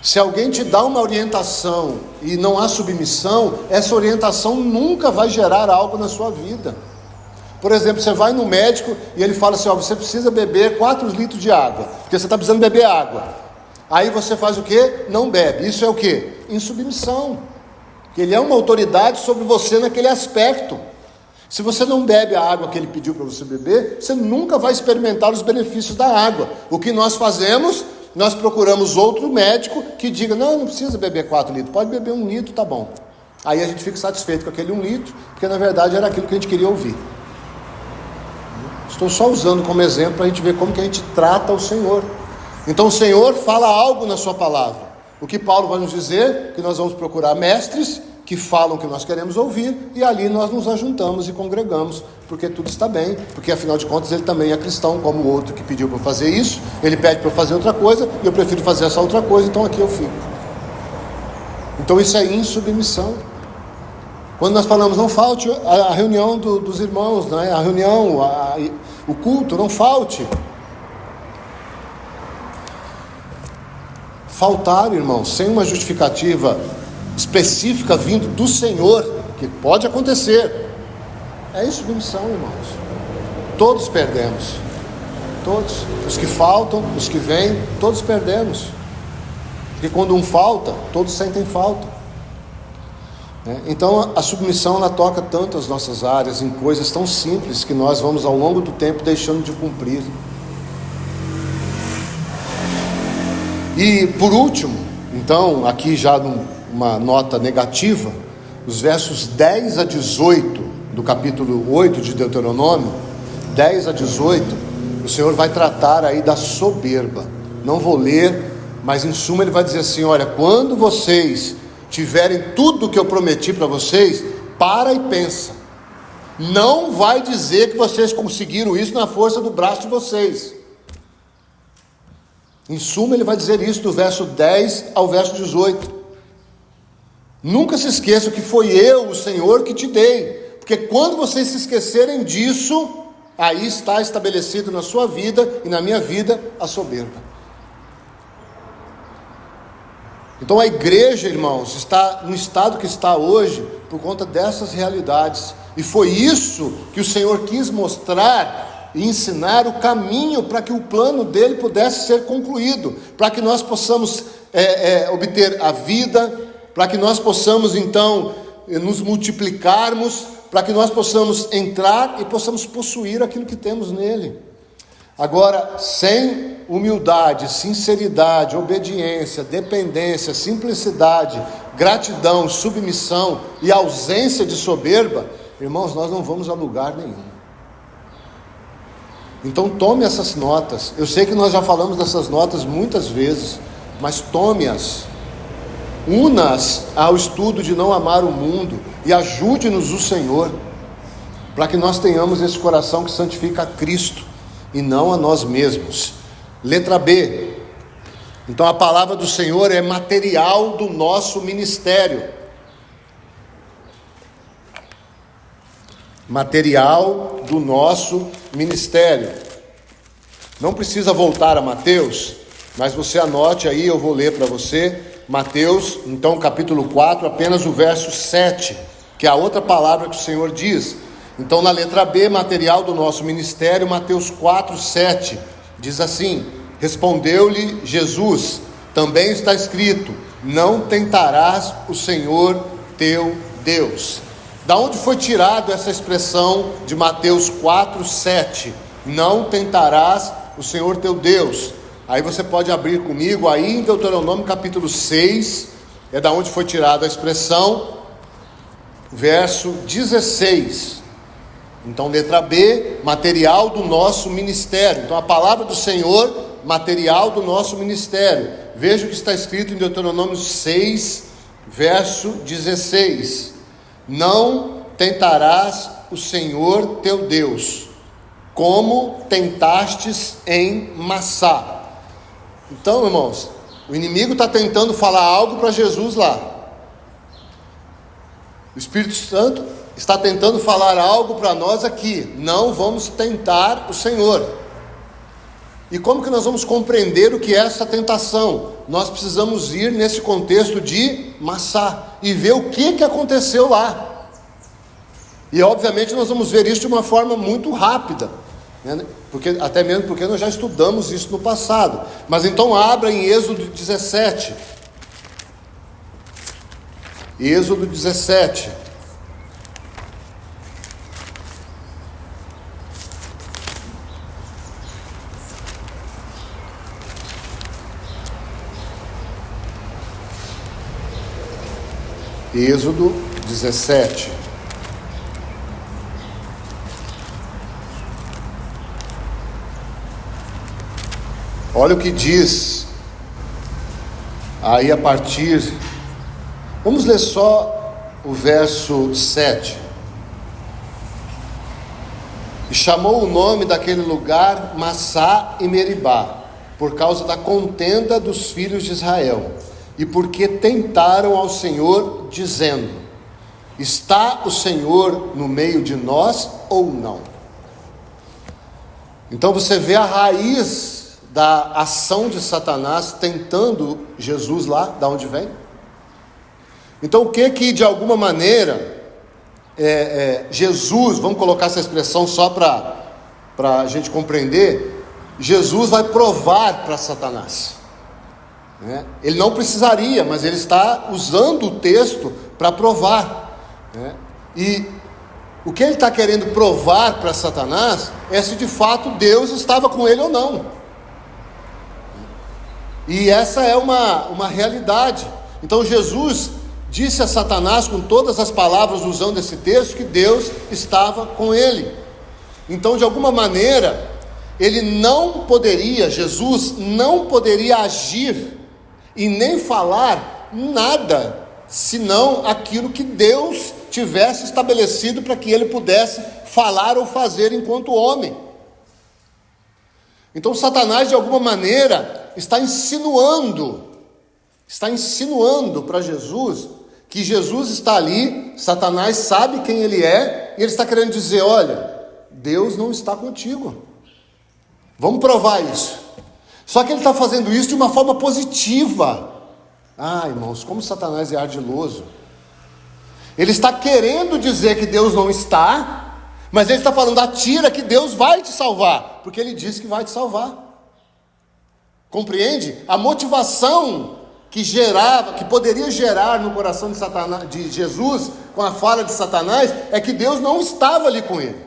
Se alguém te dá uma orientação e não há submissão, essa orientação nunca vai gerar algo na sua vida. Por exemplo, você vai no médico e ele fala assim: você precisa beber 4 litros de água, porque você está precisando beber água. Aí você faz o quê? Não bebe. Isso é o quê? Insubmissão. Ele é uma autoridade sobre você naquele aspecto. Se você não bebe a água que ele pediu para você beber, você nunca vai experimentar os benefícios da água. O que nós fazemos? Nós procuramos outro médico que diga: não precisa beber 4 litros, pode beber 1 litro, tá bom. Aí a gente fica satisfeito com aquele 1 litro, porque na verdade era aquilo que a gente queria ouvir. Estou só usando como exemplo para a gente ver como que a gente trata o Senhor. Então o Senhor fala algo na sua palavra. O que Paulo vai nos dizer? Que nós vamos procurar mestres que falam o que nós queremos ouvir, e ali nós nos ajuntamos e congregamos, porque tudo está bem, porque afinal de contas ele também é cristão, como o outro que pediu para fazer isso, ele pede para eu fazer outra coisa, e eu prefiro fazer essa outra coisa, então aqui eu fico. Então isso é insubmissão. Quando nós falamos, não falte a reunião dos irmãos, né? A reunião, o culto, não falte. Faltar, irmãos, sem uma justificativa específica vindo do Senhor, que pode acontecer, é insubmissão, irmãos. Todos perdemos. Todos. Os que faltam, os que vêm, todos perdemos. Porque quando um falta, todos sentem falta. Então a submissão, ela toca tanto as nossas áreas, em coisas tão simples que nós vamos ao longo do tempo deixando de cumprir. E por último, então, aqui já uma nota negativa, os versos 10 a 18 do capítulo 8 de Deuteronômio, 10 a 18, o Senhor vai tratar aí da soberba. Não vou ler, mas em suma ele vai dizer assim: olha, quando vocês tiverem tudo que eu prometi para vocês, para e pensa. Não vai dizer que vocês conseguiram isso na força do braço de vocês. Em suma ele vai dizer isso do verso 10 ao verso 18. Nunca se esqueçam que foi eu, o Senhor, que te dei, porque quando vocês se esquecerem disso, aí está estabelecido na sua vida e na minha vida a soberba. Então a igreja, irmãos, está no estado que está hoje por conta dessas realidades, e foi isso que o Senhor quis mostrar e ensinar o caminho para que o plano dele pudesse ser concluído, para que nós possamos obter a vida, para que nós possamos então nos multiplicarmos, para que nós possamos entrar e possamos possuir aquilo que temos nele. Agora, sem humildade, sinceridade, obediência, dependência, simplicidade, gratidão, submissão e ausência de soberba, irmãos, nós não vamos a lugar nenhum. Então tome essas notas. Eu sei que nós já falamos dessas notas muitas vezes, mas tome-as, una-as ao estudo de não amar o mundo, e ajude-nos o Senhor, para que nós tenhamos esse coração que santifica a Cristo e não a nós mesmos. Letra B. Então a palavra do Senhor é material do nosso ministério. Material do nosso ministério. Não precisa voltar a Mateus, mas você anote aí, eu vou ler para você. Mateus, então capítulo 4, apenas o verso 7, que é a outra palavra que o Senhor diz. Então na letra B, material do nosso ministério, Mateus 4, 7, diz assim: respondeu-lhe Jesus, também está escrito, não tentarás o Senhor teu Deus. Da onde foi tirado essa expressão de Mateus 4, 7? Não tentarás o Senhor teu Deus. Aí você pode abrir comigo aí em Deuteronômio capítulo 6, é da onde foi tirada a expressão, verso 16. Então letra B, material do nosso ministério. Então a palavra do Senhor, material do nosso ministério. Veja o que está escrito em Deuteronômio 6, verso 16. Não tentarás o Senhor teu Deus, como tentastes em Massá. Então, irmãos, o inimigo está tentando falar algo para Jesus lá. O Espírito Santo está tentando falar algo para nós aqui. Não vamos tentar o Senhor. E como que nós vamos compreender o que é essa tentação? Nós precisamos ir nesse contexto de Massá e ver o que aconteceu lá. E obviamente nós vamos ver isso de uma forma muito rápida, né? Até mesmo porque nós já estudamos isso no passado. Mas então abra em Êxodo 17. Êxodo 17. Êxodo 17. Olha o que diz aí a partir, vamos ler só o verso 7. E chamou o nome daquele lugar Massá e Meribá, por causa da contenda dos filhos de Israel, e porque tentaram ao Senhor, dizendo: está o Senhor no meio de nós ou não? Então você vê a raiz da ação de Satanás tentando Jesus lá, da onde vem. Então o que de alguma maneira Jesus, vamos colocar essa expressão só para a gente compreender, Jesus vai provar para Satanás, né? Ele não precisaria, mas ele está usando o texto para provar, né? E o que ele está querendo provar para Satanás é se de fato Deus estava com ele ou não. E essa é uma realidade. Então Jesus disse a Satanás com todas as palavras, usando esse texto, que Deus estava com ele. Então, de alguma maneira, Jesus não poderia agir e nem falar nada, senão aquilo que Deus tivesse estabelecido para que ele pudesse falar ou fazer enquanto homem. Então Satanás, de alguma maneira, está insinuando para Jesus que Jesus está ali. Satanás sabe quem ele é, e ele está querendo dizer: olha, Deus não está contigo, vamos provar isso. Só que ele está fazendo isso de uma forma positiva. Irmãos, como Satanás é ardiloso. Ele está querendo dizer que Deus não está, mas ele está falando: atira que Deus vai te salvar, porque ele disse que vai te salvar. Compreende? A motivação que poderia gerar no coração de Jesus, com a fala de Satanás, é que Deus não estava ali com ele.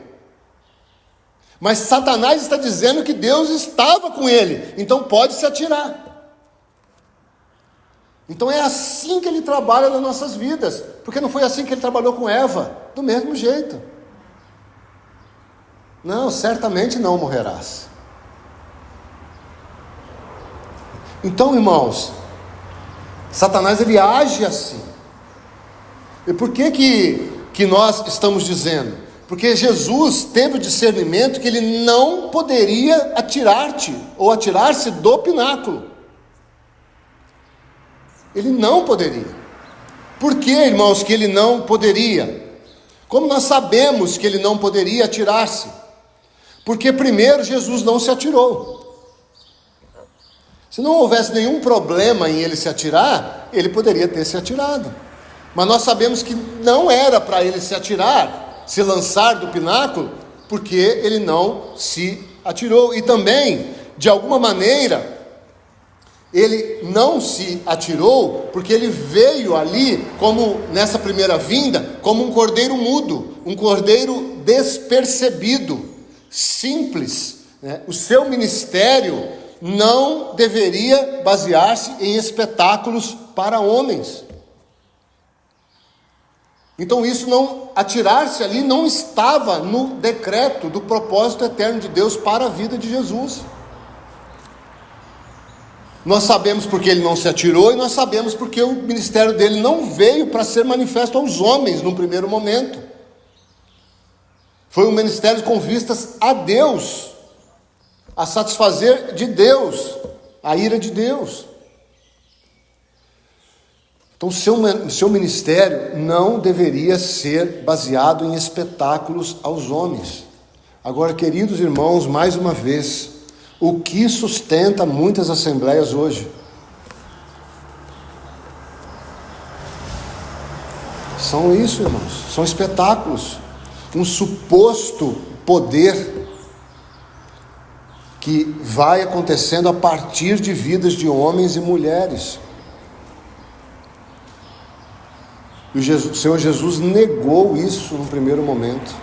Mas Satanás está dizendo que Deus estava com ele, então pode se atirar. Então é assim que ele trabalha nas nossas vidas, porque não foi assim que ele trabalhou com Eva, do mesmo jeito. Não, certamente não morrerás. Então, irmãos, Satanás ele age assim. E por que nós estamos dizendo? Porque Jesus teve o discernimento que ele não poderia atirar-se do pináculo. Ele não poderia. Por que, irmãos, que ele não poderia? Como nós sabemos que ele não poderia atirar-se? Porque primeiro Jesus não se atirou. Se não houvesse nenhum problema em ele se atirar, ele poderia ter se atirado. Mas nós sabemos que não era para ele se atirar, se lançar do pináculo, porque ele não se atirou. E também, de alguma maneira, ele não se atirou porque ele veio ali, como nessa primeira vinda, como um cordeiro mudo, um cordeiro despercebido, simples, né? O seu ministério não deveria basear-se em espetáculos para homens. Então atirar-se ali não estava no decreto do propósito eterno de Deus para a vida de Jesus. Nós sabemos porque ele não se atirou, e nós sabemos porque o ministério dele não veio para ser manifesto aos homens num primeiro momento. Foi um ministério com vistas a Deus, a satisfazer de Deus, a ira de Deus. Então seu ministério não deveria ser baseado em espetáculos aos homens. Agora, queridos irmãos, mais uma vez, o que sustenta muitas assembleias hoje? São isso, irmãos, são espetáculos, um suposto poder que vai acontecendo a partir de vidas de homens e mulheres. E o Senhor Jesus negou isso no primeiro momento.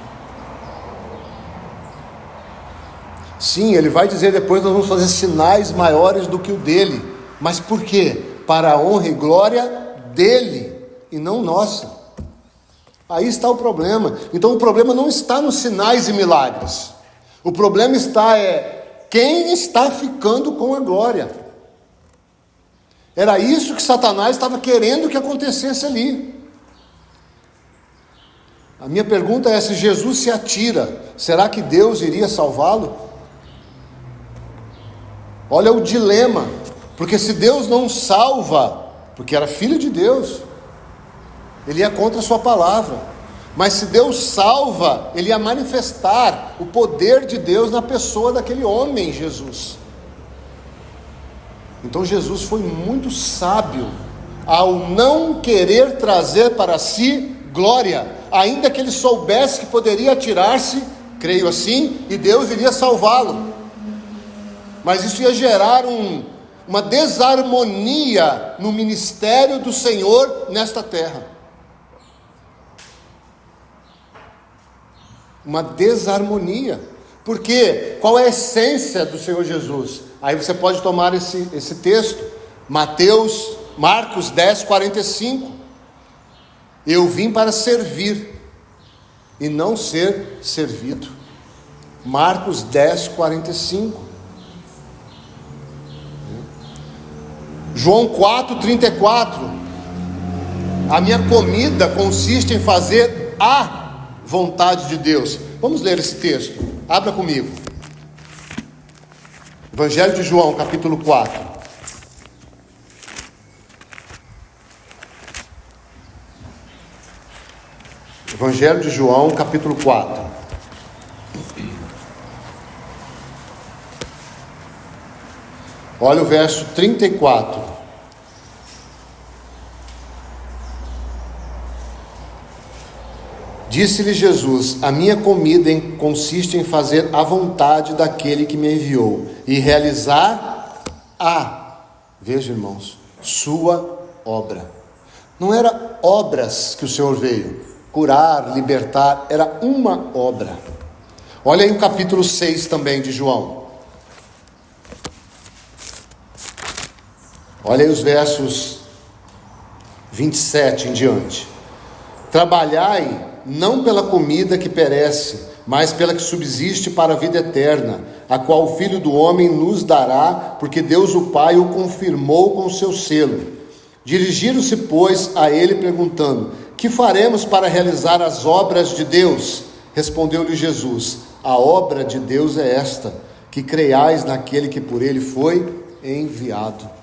Sim, ele vai dizer depois: nós vamos fazer sinais maiores do que o dele. Mas por quê? Para a honra e glória dele, e não nossa. Aí está o problema. Então o problema não está nos sinais e milagres. O problema está quem está ficando com a glória. Era isso que Satanás estava querendo que acontecesse ali. A minha pergunta é: se Jesus se atira, será que Deus iria salvá-lo? Olha o dilema, porque se Deus não salva, porque era filho de Deus, ele ia contra a sua palavra, mas se Deus salva, ele ia manifestar o poder de Deus na pessoa daquele homem, Jesus. Então Jesus foi muito sábio ao não querer trazer para si glória, ainda que ele soubesse que poderia atirar-se, creio assim, e Deus iria salvá-lo, mas isso ia gerar uma desarmonia no ministério do Senhor nesta terra. Uma desarmonia. Porque qual é a essência do Senhor Jesus? Aí você pode tomar esse texto, Marcos 10, 45. Eu vim para servir e não ser servido. Marcos 10, 45. João 4, 34. A minha comida consiste em fazer a vontade de Deus. Vamos ler esse texto. Abra comigo. Evangelho de João, capítulo 4. Evangelho de João, capítulo 4. Olha o verso 34. Disse-lhe Jesus: a minha comida consiste em fazer a vontade daquele que me enviou e realizar veja, irmãos, sua obra. Não era obras que o Senhor veio, curar, libertar, era uma obra. Olha aí o capítulo 6 também de João. Olha aí os versos 27 em diante. Trabalhai não pela comida que perece, mas pela que subsiste para a vida eterna, a qual o Filho do Homem nos dará, porque Deus o Pai o confirmou com o seu selo. Dirigiram-se, pois, a ele perguntando: que faremos para realizar as obras de Deus? Respondeu-lhe Jesus: a obra de Deus é esta, que creiais naquele que por ele foi enviado.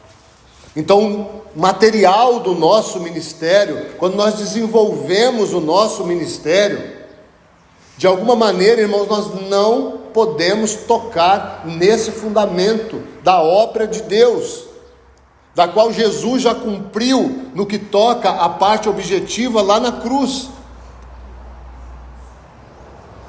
Então, o material do nosso ministério, quando nós desenvolvemos o nosso ministério, de alguma maneira, irmãos, nós não podemos tocar nesse fundamento da obra de Deus, da qual Jesus já cumpriu no que toca a parte objetiva lá na cruz.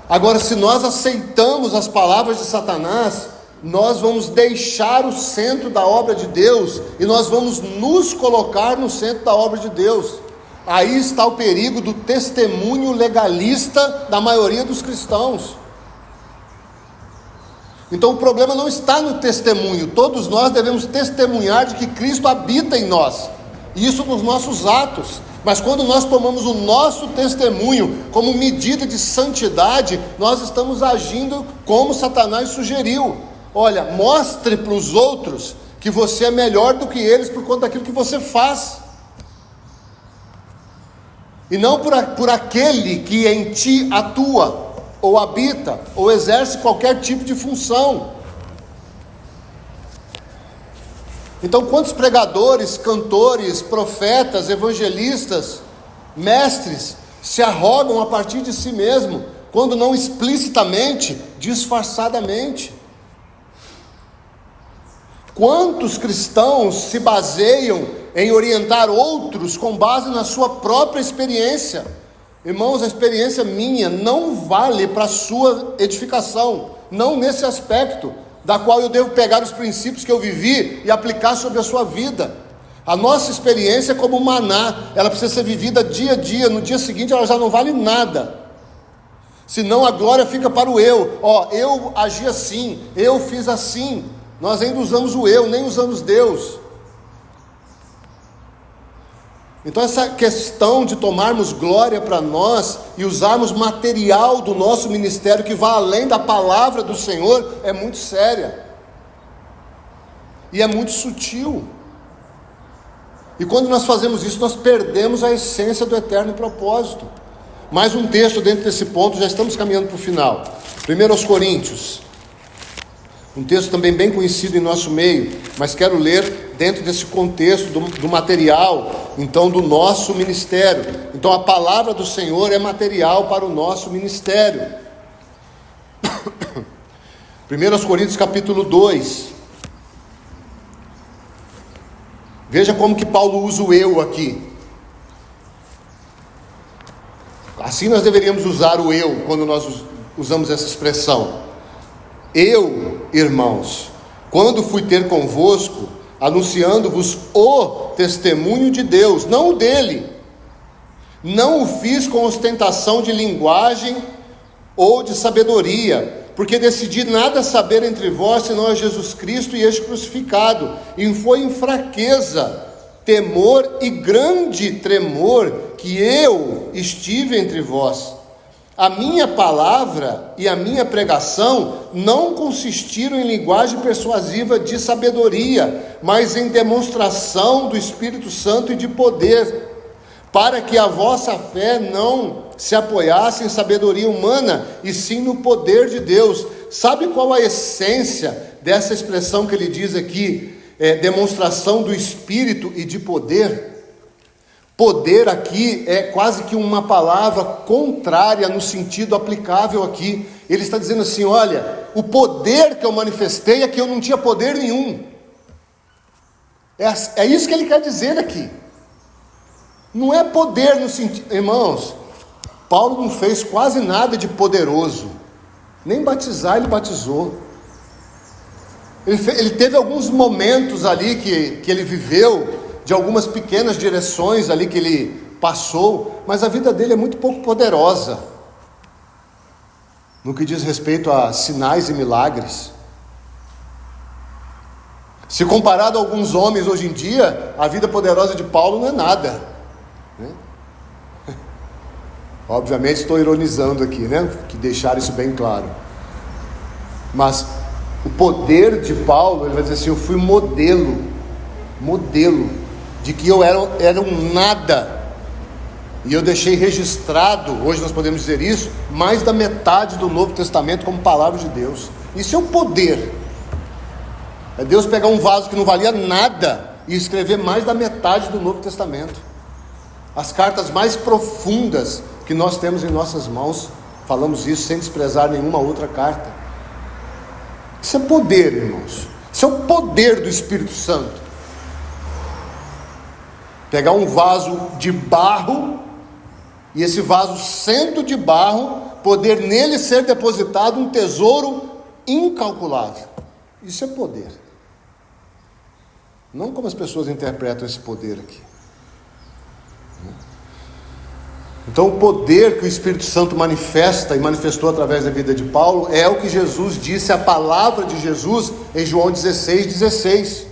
Agora, se nós aceitamos as palavras de Satanás, nós vamos deixar o centro da obra de Deus e nós vamos nos colocar no centro da obra de Deus. Aí está o perigo do testemunho legalista da maioria dos cristãos. Então o problema não está no testemunho. Todos nós devemos testemunhar de que Cristo habita em nós, e isso nos nossos atos. Mas quando nós tomamos o nosso testemunho como medida de santidade, nós estamos agindo como Satanás sugeriu. Olha, mostre para os outros que você é melhor do que eles por conta daquilo que você faz, e não por aquele que em ti atua, ou habita, ou exerce qualquer tipo de função. Então, quantos pregadores, cantores, profetas, evangelistas, mestres se arrogam a partir de si mesmo, quando não explicitamente, disfarçadamente? Quantos cristãos se baseiam em orientar outros com base na sua própria experiência? Irmãos, a experiência minha não vale para a sua edificação, não nesse aspecto, da qual eu devo pegar os princípios que eu vivi e aplicar sobre a sua vida. A nossa experiência é como maná, ela precisa ser vivida dia a dia, no dia seguinte ela já não vale nada, senão a glória fica para o eu. Eu agi assim, eu fiz assim. Nós ainda usamos o eu, nem usamos Deus. Então essa questão de tomarmos glória para nós e usarmos material do nosso ministério que vá além da palavra do Senhor é muito séria. e é muito sutil. E quando nós fazemos isso, nós perdemos a essência do eterno propósito. Mais um texto dentro desse ponto, já estamos caminhando para o final. 1 Coríntios, um texto também bem conhecido em nosso meio, mas quero ler dentro desse contexto do material, então, do nosso ministério. Então a palavra do Senhor é material para o nosso ministério. 1 Coríntios capítulo 2. Veja como que Paulo usa o eu aqui. Assim nós deveríamos usar o eu quando nós usamos essa expressão. Eu, irmãos, quando fui ter convosco, anunciando-vos o testemunho de Deus, não o dele, não o fiz com ostentação de linguagem ou de sabedoria, porque decidi nada saber entre vós, senão a Jesus Cristo e este crucificado, e foi em fraqueza, temor e grande tremor que eu estive entre vós. A minha palavra e a minha pregação não consistiram em linguagem persuasiva de sabedoria, mas em demonstração do Espírito Santo e de poder, para que a vossa fé não se apoiasse em sabedoria humana, e sim no poder de Deus. Sabe qual a essência dessa expressão que ele diz aqui? Demonstração do Espírito e de poder. Poder aqui é quase que uma palavra contrária no sentido aplicável aqui. Ele está dizendo assim: olha, o poder que eu manifestei é que eu não tinha poder nenhum. É isso que ele quer dizer aqui. Não é poder no sentido... Irmãos, Paulo não fez quase nada de poderoso. Nem batizar ele batizou. Ele teve alguns momentos ali que ele viveu, de algumas pequenas direções ali que ele passou, mas a vida dele é muito pouco poderosa, no que diz respeito a sinais e milagres. Se comparado a alguns homens hoje em dia, a vida poderosa de Paulo não é nada, né? Obviamente estou ironizando aqui, né? Que deixar isso bem claro. Mas o poder de Paulo, ele vai dizer assim: eu fui modelo de que eu era um nada, e eu deixei registrado, hoje nós podemos dizer isso, mais da metade do Novo Testamento como palavra de Deus. Isso é um poder. É Deus pegar um vaso que não valia nada e escrever mais da metade do Novo Testamento. As cartas mais profundas que nós temos em nossas mãos, falamos isso sem desprezar nenhuma outra carta. Isso é poder, irmãos. Isso é o poder do Espírito Santo. Pegar um vaso de barro, e esse vaso sendo de barro, poder nele ser depositado um tesouro incalculável. Isso é poder. Não como as pessoas interpretam esse poder aqui. Então o poder que o Espírito Santo manifesta e manifestou através da vida de Paulo é o que Jesus disse, a palavra de Jesus em João 16:16.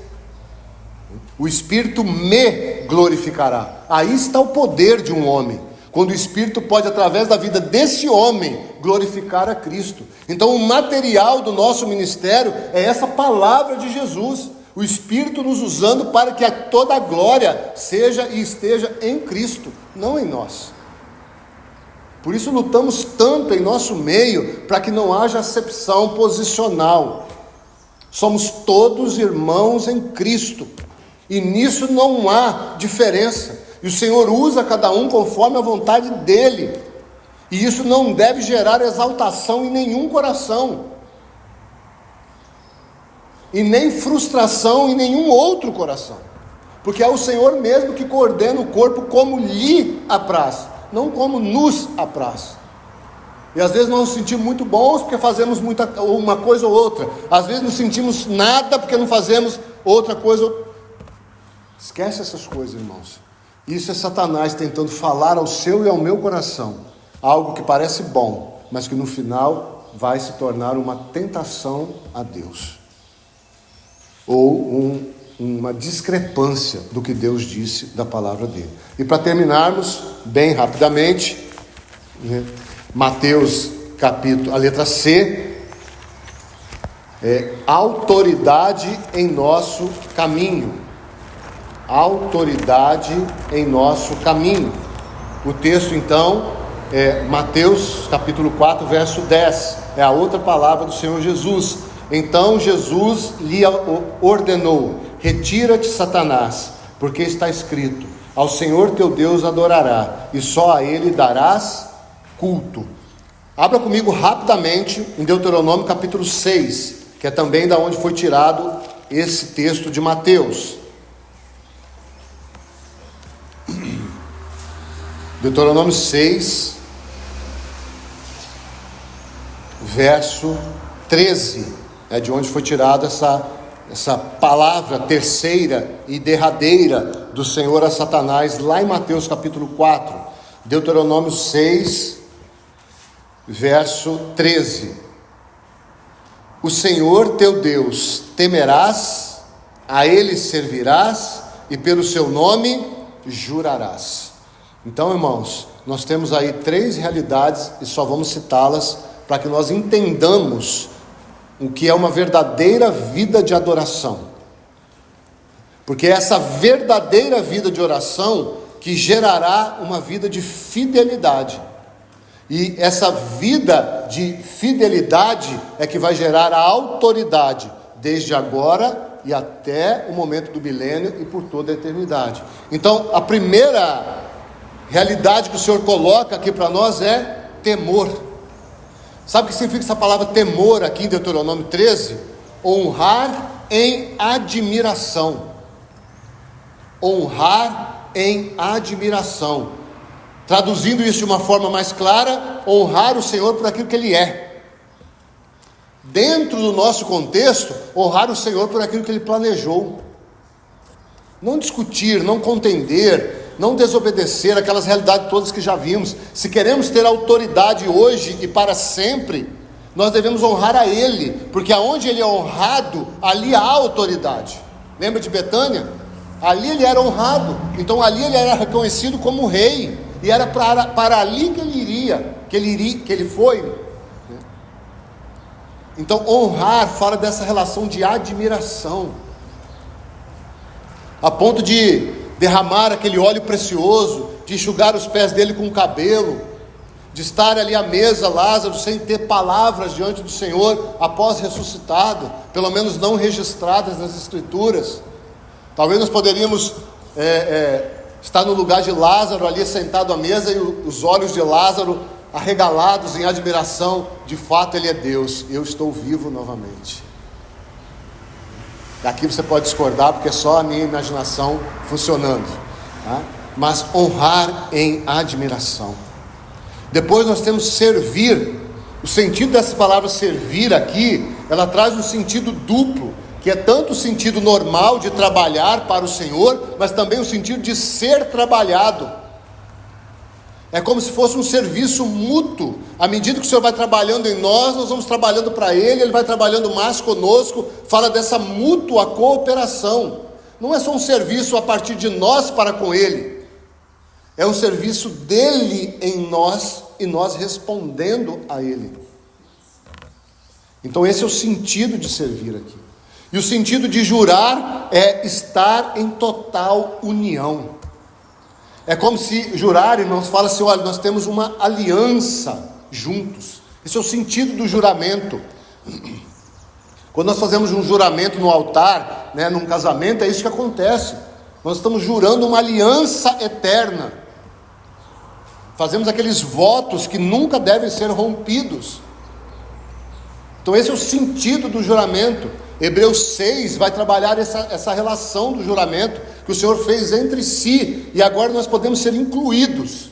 O Espírito me glorificará. Aí está o poder de um homem, quando o Espírito pode, através da vida desse homem, glorificar a Cristo. Então o material do nosso ministério é essa palavra de Jesus, o Espírito nos usando para que toda a glória seja e esteja em Cristo, não em nós. Por isso lutamos tanto em nosso meio, para que não haja acepção posicional. Somos todos irmãos em Cristo, e nisso não há diferença, e o Senhor usa cada um conforme a vontade dEle, e isso não deve gerar exaltação em nenhum coração, e nem frustração em nenhum outro coração, porque é o Senhor mesmo que coordena o corpo como lhe apraz, não como nos apraz. E às vezes nós nos sentimos muito bons porque fazemos uma coisa ou outra, às vezes nos sentimos nada porque não fazemos outra coisa. Esquece essas coisas, irmãos. Isso é Satanás tentando falar ao seu e ao meu coração algo que parece bom, mas que no final vai se tornar uma tentação a Deus, ou uma discrepância do que Deus disse da palavra dele. E para terminarmos bem rapidamente, né, Mateus capítulo, a letra C, autoridade em nosso caminho. Autoridade em nosso caminho. O texto então é Mateus capítulo 4, verso 10. É a outra palavra do Senhor Jesus. Então Jesus lhe ordenou: retira-te, Satanás, porque está escrito: ao Senhor teu Deus adorará, e só a Ele darás culto. Abra comigo rapidamente em Deuteronômio capítulo 6, que é também da onde foi tirado esse texto de Mateus. Deuteronômio 6, verso 13, é de onde foi tirada essa palavra terceira e derradeira do Senhor a Satanás, lá em Mateus capítulo 4. Deuteronômio 6, verso 13. O Senhor teu Deus temerás, a Ele servirás e pelo seu nome jurarás. Então, irmãos, nós temos aí 3 realidades e só vamos citá-las para que nós entendamos o que é uma verdadeira vida de adoração. Porque é essa verdadeira vida de oração que gerará uma vida de fidelidade. E essa vida de fidelidade é que vai gerar a autoridade, desde agora e até o momento do milênio e por toda a eternidade. Então, a primeira realidade que o Senhor coloca aqui para nós é temor. Sabe o que significa essa palavra temor aqui em Deuteronômio 13? Honrar em admiração. Honrar em admiração. Traduzindo isso de uma forma mais clara, honrar o Senhor por aquilo que Ele é. Dentro do nosso contexto, honrar o Senhor por aquilo que Ele planejou. Não discutir, não contender, não desobedecer aquelas realidades todas que já vimos. Se queremos ter autoridade hoje e para sempre, nós devemos honrar a Ele, porque aonde Ele é honrado, ali há autoridade. Lembra de Betânia? Ali Ele era honrado, então ali Ele era reconhecido como rei, e era para ali que Ele iria, que Ele foi. Então honrar fala dessa relação de admiração, a ponto de derramar aquele óleo precioso, de enxugar os pés dele com o cabelo, de estar ali à mesa, Lázaro, sem ter palavras diante do Senhor, após ressuscitado, pelo menos não registradas nas Escrituras. Talvez nós poderíamos estar no lugar de Lázaro, ali sentado à mesa, e os olhos de Lázaro arregalados em admiração. De fato ele é Deus, eu estou vivo novamente. Daqui você pode discordar, porque é só a minha imaginação funcionando, tá? Mas honrar em admiração. Depois nós temos servir. O sentido dessa palavra servir aqui, ela traz um sentido duplo, que é tanto o sentido normal de trabalhar para o Senhor, mas também o sentido de ser trabalhado. É como se fosse um serviço mútuo. À medida que o Senhor vai trabalhando em nós, nós vamos trabalhando para Ele, Ele vai trabalhando mais conosco. Fala dessa mútua cooperação. Não é só um serviço a partir de nós para com Ele. É um serviço dEle em nós e nós respondendo a Ele. Então esse é o sentido de servir aqui. E o sentido de jurar é estar em total união. É como se jurar, irmãos, fala assim: olha, nós temos uma aliança juntos. Esse é o sentido do juramento. Quando nós fazemos um juramento no altar, num casamento, é isso que acontece. Nós estamos jurando uma aliança eterna. Fazemos aqueles votos que nunca devem ser rompidos. Então esse é o sentido do juramento. Hebreus 6 vai trabalhar essa relação do juramento que o Senhor fez entre si, e agora nós podemos ser incluídos,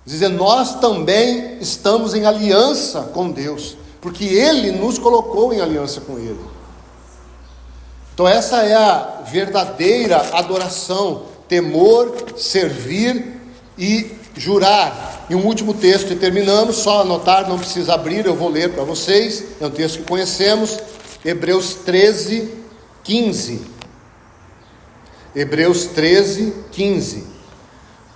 dizer, nós também estamos em aliança com Deus, porque Ele nos colocou em aliança com Ele. Então essa é a verdadeira adoração: temor, servir e jurar. E um último texto e terminamos, só anotar, não precisa abrir, eu vou ler para vocês, é um texto que conhecemos, Hebreus 13, 15. Hebreus 13, 15.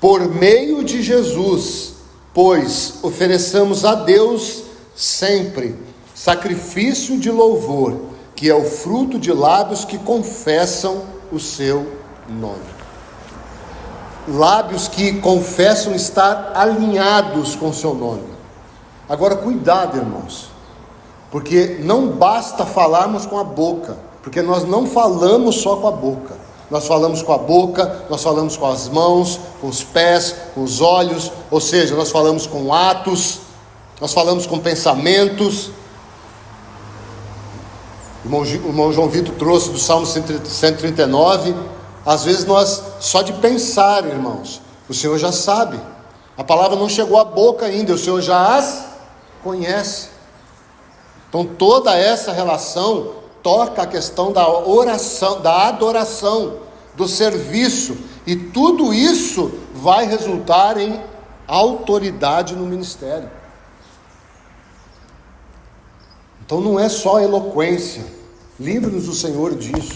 Por meio de Jesus, pois ofereçamos a Deus sempre sacrifício de louvor, que é o fruto de lábios que confessam o seu nome. Lábios que confessam estar alinhados com o seu nome. Agora, cuidado, irmãos, porque não basta falarmos com a boca, porque nós não falamos só com a boca. Nós falamos com a boca, nós falamos com as mãos, com os pés, com os olhos, ou seja, nós falamos com atos, nós falamos com pensamentos. O irmão João Vitor trouxe do Salmo 139, às vezes nós, só de pensar, irmãos, o Senhor já sabe, a palavra não chegou à boca ainda, o Senhor já as conhece. Então toda essa relação toca a questão da oração, da adoração, do serviço, e tudo isso vai resultar em autoridade no ministério. Então não é só eloquência, livre-nos do Senhor disso.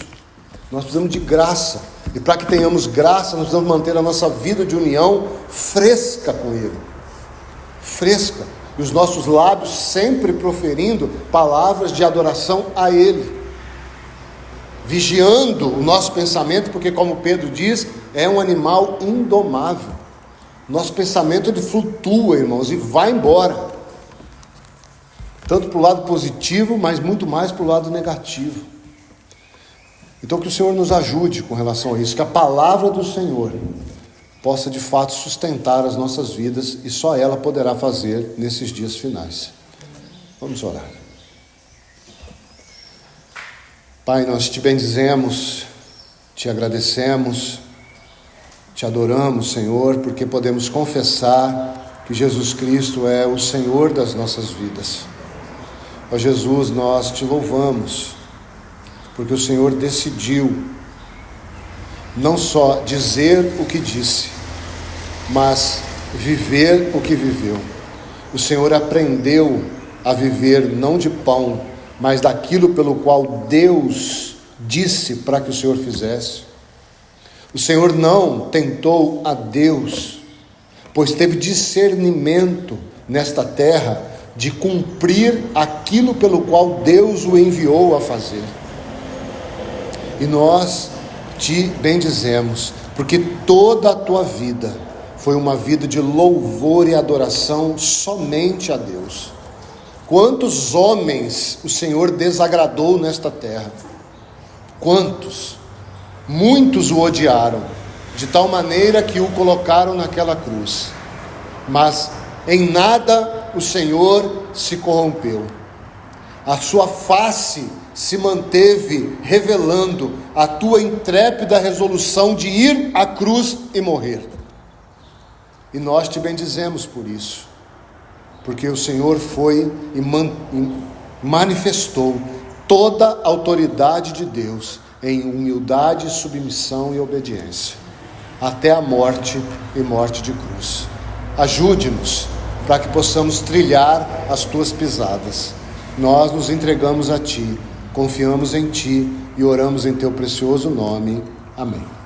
Nós precisamos de graça, e para que tenhamos graça, nós precisamos manter a nossa vida de união fresca com Ele, fresca, e os nossos lábios sempre proferindo palavras de adoração a Ele, vigiando o nosso pensamento, porque como Pedro diz, é um animal indomável. Nosso pensamento ele flutua, irmãos, e vai embora, tanto para o lado positivo, mas muito mais para o lado negativo. Então que o Senhor nos ajude com relação a isso, que a palavra do Senhor possa de fato sustentar as nossas vidas, e só ela poderá fazer nesses dias finais. Vamos orar. Pai, nós te bendizemos, te agradecemos, te adoramos, Senhor, porque podemos confessar que Jesus Cristo é o Senhor das nossas vidas. Ó Jesus, nós te louvamos, porque o Senhor decidiu não só dizer o que disse, mas viver o que viveu. O Senhor aprendeu a viver não de pão, mas daquilo pelo qual Deus disse para que o Senhor fizesse. O Senhor não tentou a Deus, pois teve discernimento nesta terra de cumprir aquilo pelo qual Deus o enviou a fazer. E nós te bendizemos, porque toda a tua vida foi uma vida de louvor e adoração somente a Deus. Quantos homens o Senhor desagradou nesta terra? Quantos? Muitos o odiaram, de tal maneira que o colocaram naquela cruz. Mas em nada o Senhor se corrompeu. A sua face se manteve revelando a tua intrépida resolução de ir à cruz e morrer. E nós te bendizemos por isso, porque o Senhor foi e manifestou toda a autoridade de Deus em humildade, submissão e obediência, até a morte e morte de cruz. Ajude-nos para que possamos trilhar as tuas pisadas. Nós nos entregamos a ti, confiamos em ti e oramos em teu precioso nome. Amém.